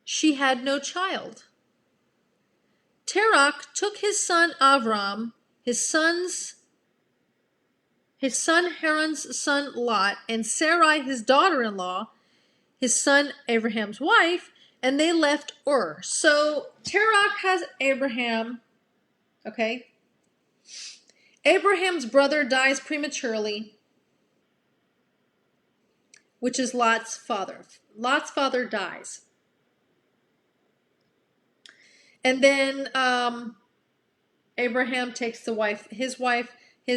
Speaker 1: She had no child. Terach took his son Avram, his son Haran's son Lot, and Sarai, his daughter-in-law, his son Abraham's wife, and they left Ur. So Terach has Abraham, okay? Abraham's brother dies prematurely, which is Lot's father. Lot's father dies. And then Abraham takes the wife, his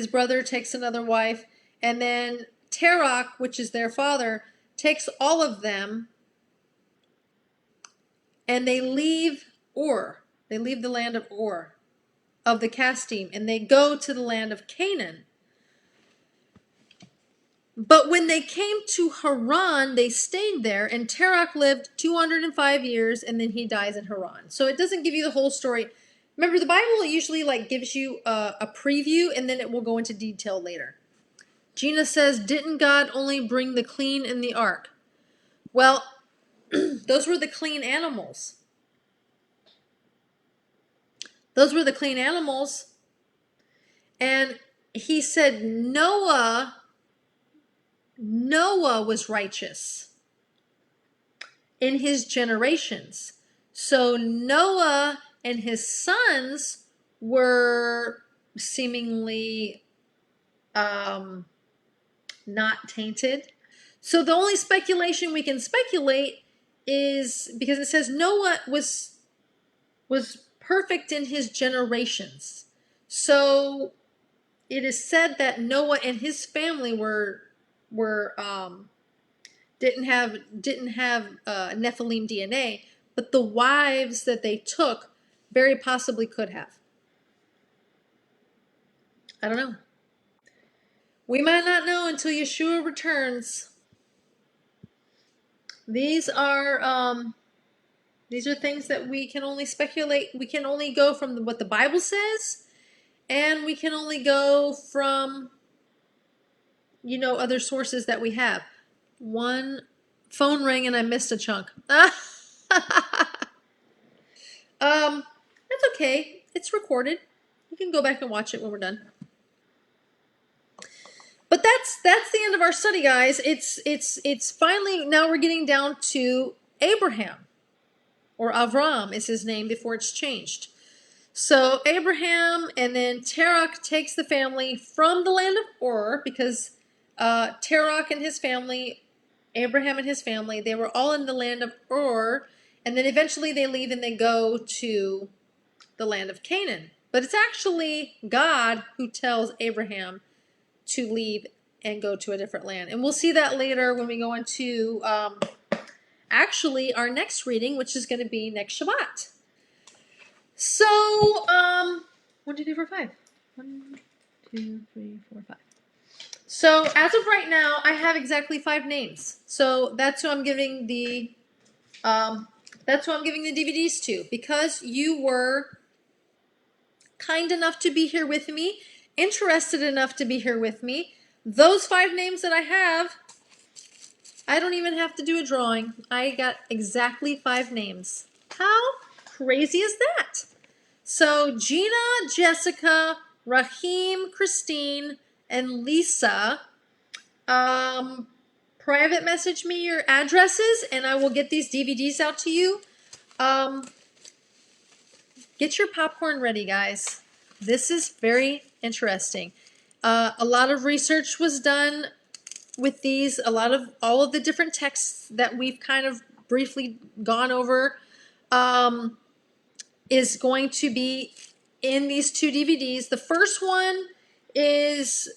Speaker 1: brother takes another wife, and then Terach, which is their father, takes all of them, and they leave Ur. They leave the land of Ur, of the Kasdim, and they go to the land of Canaan. But when they came to Haran, they stayed there, and Terach lived 205 years, and then he dies in Haran. So it doesn't give you the whole story. Remember, the Bible usually gives you a preview, and then it will go into detail later. Gina says, didn't God only bring the clean in the ark? Well, those were the clean animals. Those were the clean animals. And he said Noah was righteous in his generations. So Noah and his sons were seemingly not tainted. So the only speculation we can speculate is because it says Noah was perfect in his generations. So it is said that Noah and his family didn't have Nephilim DNA, but the wives that they took very possibly could have. I don't know. We might not know until Yeshua returns. These are things that we can only speculate. We can only go from what the Bible says, and we can only go from other sources that we have. One phone rang and I missed a chunk. That's okay. It's recorded. You can go back and watch it when we're done. But that's the end of our study, guys. It's finally, now we're getting down to Abraham, or Avram is his name before it's changed. So Abraham, and then Terach takes the family from the land of Ur, because Terach and his family, Abraham and his family, they were all in the land of Ur, and then eventually they leave and they go to the land of Canaan. But it's actually God who tells Abraham to leave and go to a different land. And we'll see that later when we go into actually our next reading, which is going to be next Shabbat. So, 1, 2, 3, 4, 5. 1, 2, 3, 4, 5. So, as of right now, I have exactly 5 names. So, that's who I'm giving the DVDs to, because you were kind enough to be here with me, interested enough to be here with me. Those 5 names that I have, I don't even have to do a drawing. I got exactly 5 names. How crazy is that? So Gina, Jessica, Rahim, Christine, and Lisa, private message me your addresses and I will get these DVDs out to you. Get your popcorn ready, guys. This is very interesting. A lot of research was done with these. All of the different texts that we've kind of briefly gone over is going to be in these 2 DVDs. The first one is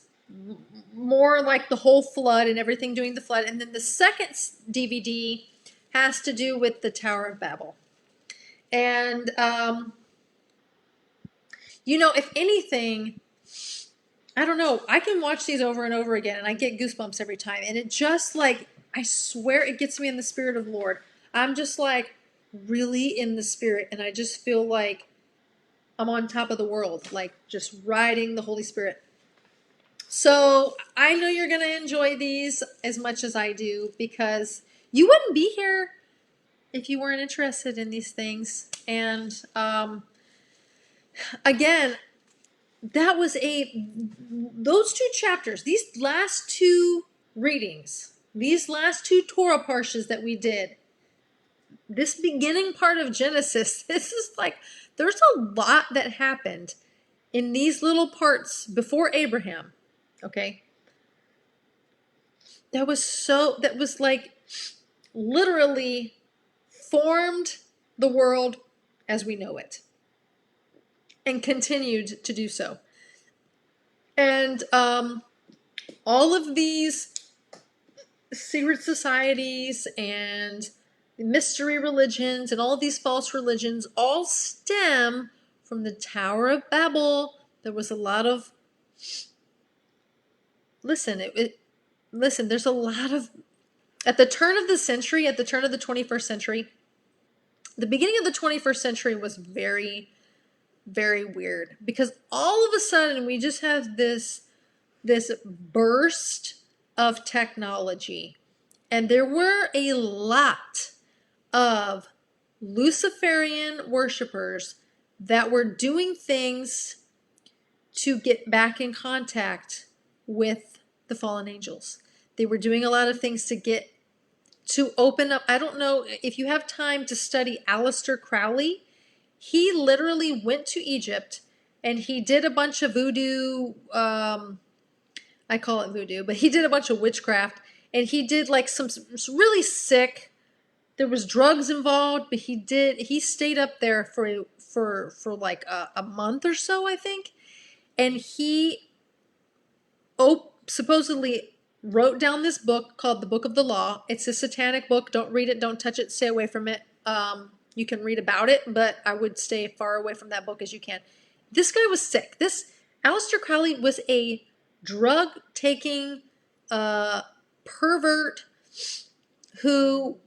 Speaker 1: more like the whole flood and everything during the flood. And then the second DVD has to do with the Tower of Babel. And, if anything, I don't know, I can watch these over and over again and I get goosebumps every time. And it just I swear it gets me in the spirit of the Lord. I'm just really in the spirit and I just feel like I'm on top of the world, just riding the Holy Spirit. So I know you're going to enjoy these as much as I do because you wouldn't be here if you weren't interested in these things. And again, those 2 chapters, these last 2 readings, these last 2 Torah parshas that we did, this beginning part of Genesis, this is there's a lot that happened in these little parts before Abraham. Okay. That was literally formed the world as we know it and continued to do so. And all of these secret societies and mystery religions and all these false religions all stem from the Tower of Babel. There was a lot of listen, there's a lot of, at the turn of the 21st century, the beginning of the 21st century was very, very weird because all of a sudden we just have this burst of technology. And there were a lot of Luciferian worshipers that were doing things to get back in contact with the fallen angels. They were doing a lot of things to open up. I don't know if you have time to study Aleister Crowley. He literally went to Egypt and he did a bunch of voodoo. I call it voodoo, but he did a bunch of witchcraft and he did some really sick. There was drugs involved, but he stayed up there for a month or so, I think. And he supposedly wrote down this book called the Book of the Law. It's a satanic book. Don't read it. Don't touch it. Stay away from it. You can read about it, but I would stay far away from that book as you can. This guy was sick. Aleister Crowley was a drug-taking pervert who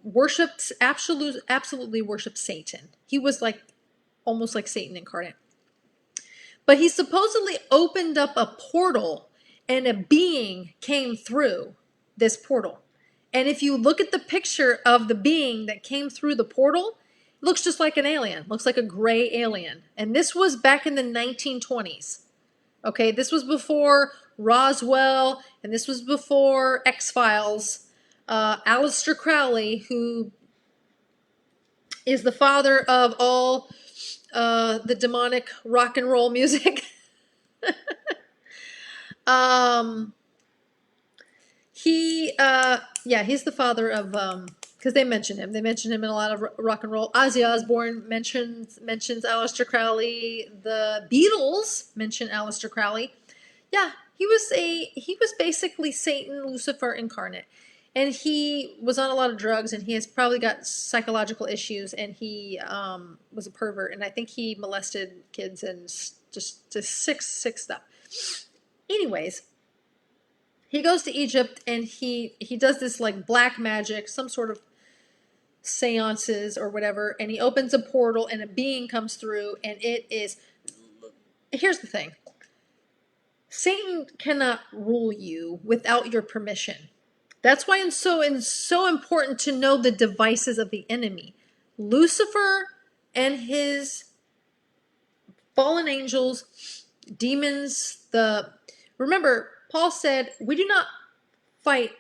Speaker 1: absolutely worshipped Satan. He was almost like Satan incarnate. But he supposedly opened up a portal and a being came through this portal. And if you look at the picture of the being that came through the portal, it looks just like an alien. Looks like a gray alien. And this was back in the 1920s. Okay, this was before Roswell, and this was before X-Files. Aleister Crowley, who is the father of all the demonic rock and roll music. He's the father of, because they mention him. They mention him in a lot of rock and roll. Ozzy Osbourne mentions Aleister Crowley. The Beatles mention Aleister Crowley. Yeah, he was basically Satan, Lucifer incarnate. And he was on a lot of drugs, and he has probably got psychological issues, and he was a pervert, and I think he molested kids and just sick stuff. Anyways, he goes to Egypt, and he does this black magic, some sort of seances or whatever, and he opens a portal, and a being comes through, and here's the thing. Satan cannot rule you without your permission. That's why it's so important to know the devices of the enemy. Lucifer and his fallen angels, demons, remember, Paul said, we do not fight.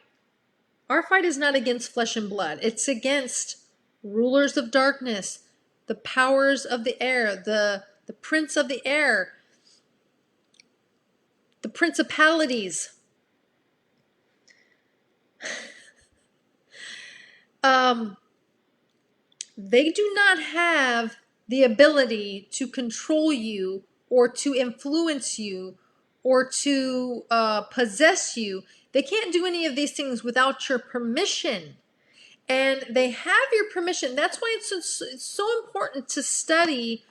Speaker 1: Our fight is not against flesh and blood. It's against rulers of darkness, the powers of the air, the prince of the air, the principalities. They do not have the ability to control you or to influence you or to possess you. They can't do any of these things without your permission. And they have your permission. That's why it's so important to study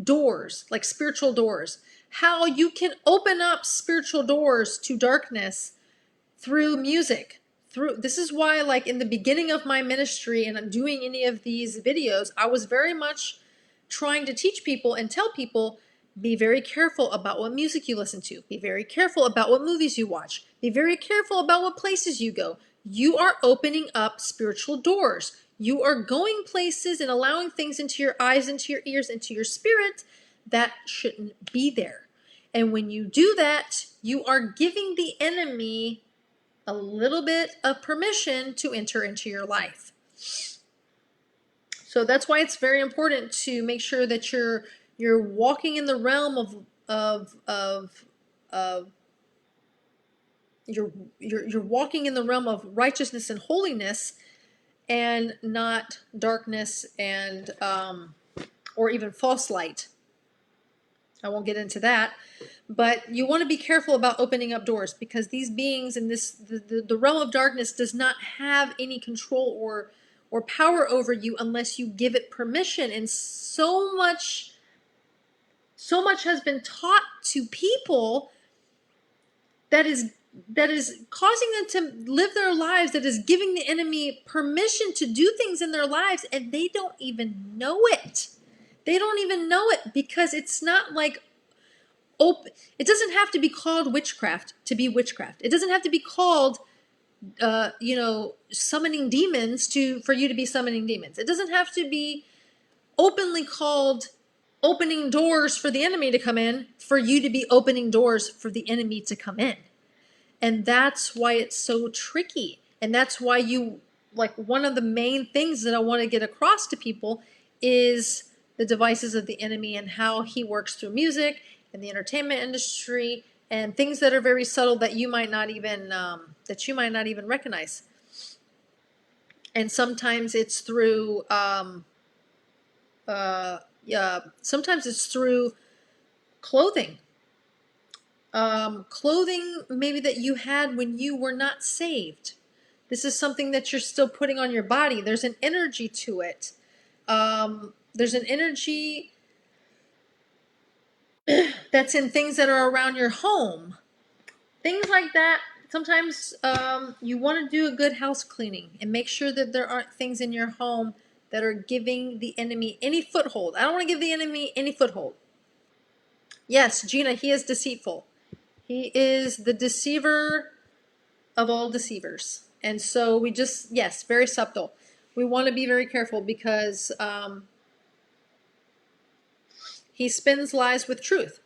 Speaker 1: doors, like spiritual doors, how you can open up spiritual doors to darkness through music. This is why, like, in the beginning of my ministry and doing any of these videos, I was very much trying to teach people and tell people, be very careful about what music you listen to. Be very careful about what movies you watch. Be very careful about what places you go. You are opening up spiritual doors. You are going places and allowing things into your eyes, into your ears, into your spirit that shouldn't be there. And when you do that, you are giving the enemy a little bit of permission to enter into your life. So that's why it's very important to make sure that you're walking in the realm you're walking in the realm of righteousness and holiness, and not darkness and or even false light. I won't get into that, but you want to be careful about opening up doors, because these beings in the realm of darkness does not have any control or power over you unless you give it permission. And so much has been taught to people that is causing them to live their lives, that is giving the enemy permission to do things in their lives, and they don't even know it. They don't even know it, because it's not like it doesn't have to be called witchcraft to be witchcraft. It doesn't have to be called, summoning demons for you to be summoning demons. It doesn't have to be openly called opening doors for the enemy to come in for you to be opening doors for the enemy to come in. And that's why it's so tricky. And that's why one of the main things that I want to get across to people is the devices of the enemy and how he works through music and the entertainment industry and things that are very subtle that you might not even recognize. And sometimes it's through sometimes it's through clothing. Clothing maybe that you had when you were not saved. This is something that you're still putting on your body. There's an energy to it. There's an energy that's in things that are around your home. Things like that. Sometimes you want to do a good house cleaning and make sure that there aren't things in your home that are giving the enemy any foothold. I don't want to give the enemy any foothold. Yes, Gina, he is deceitful. He is the deceiver of all deceivers. And so yes, very subtle. We want to be very careful, because he spins lies with truth.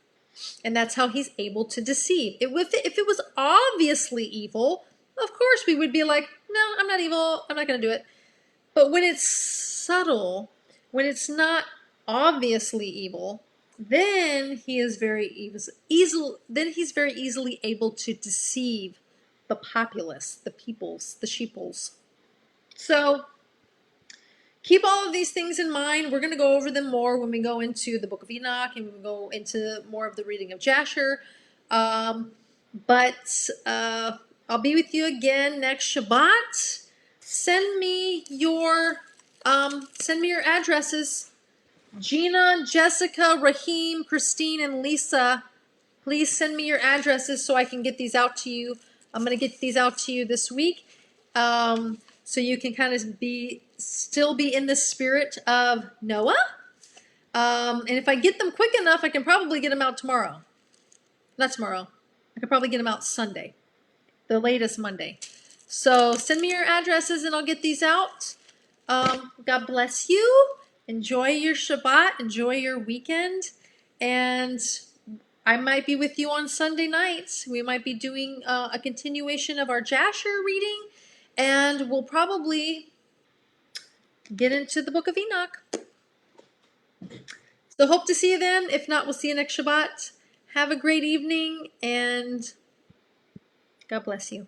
Speaker 1: And that's how he's able to deceive. If it was obviously evil, of course we would be like, no, I'm not evil, I'm not going to do it. But when it's subtle, when it's not obviously evil, then he is very he's very easily able to deceive the populace, the peoples, the sheeples. So keep all of these things in mind. We're going to go over them more when we go into the book of Enoch and we go into more of the reading of Jasher. But I'll be with you again next Shabbat. Send me your addresses. Gina, Jessica, Raheem, Christine, and Lisa, please send me your addresses so I can get these out to you. I'm going to get these out to you this week, so you can kind of still be in the spirit of Noah. And if I get them quick enough, I can probably get them out tomorrow. Not tomorrow. I could probably get them out Sunday, the latest Monday. So send me your addresses and I'll get these out. God bless you. Enjoy your Shabbat. Enjoy your weekend. And I might be with you on Sunday nights. We might be doing a continuation of our Jasher reading, and we'll probably get into the book of Enoch. So hope to see you then. If not, we'll see you next Shabbat. Have a great evening, and God bless you.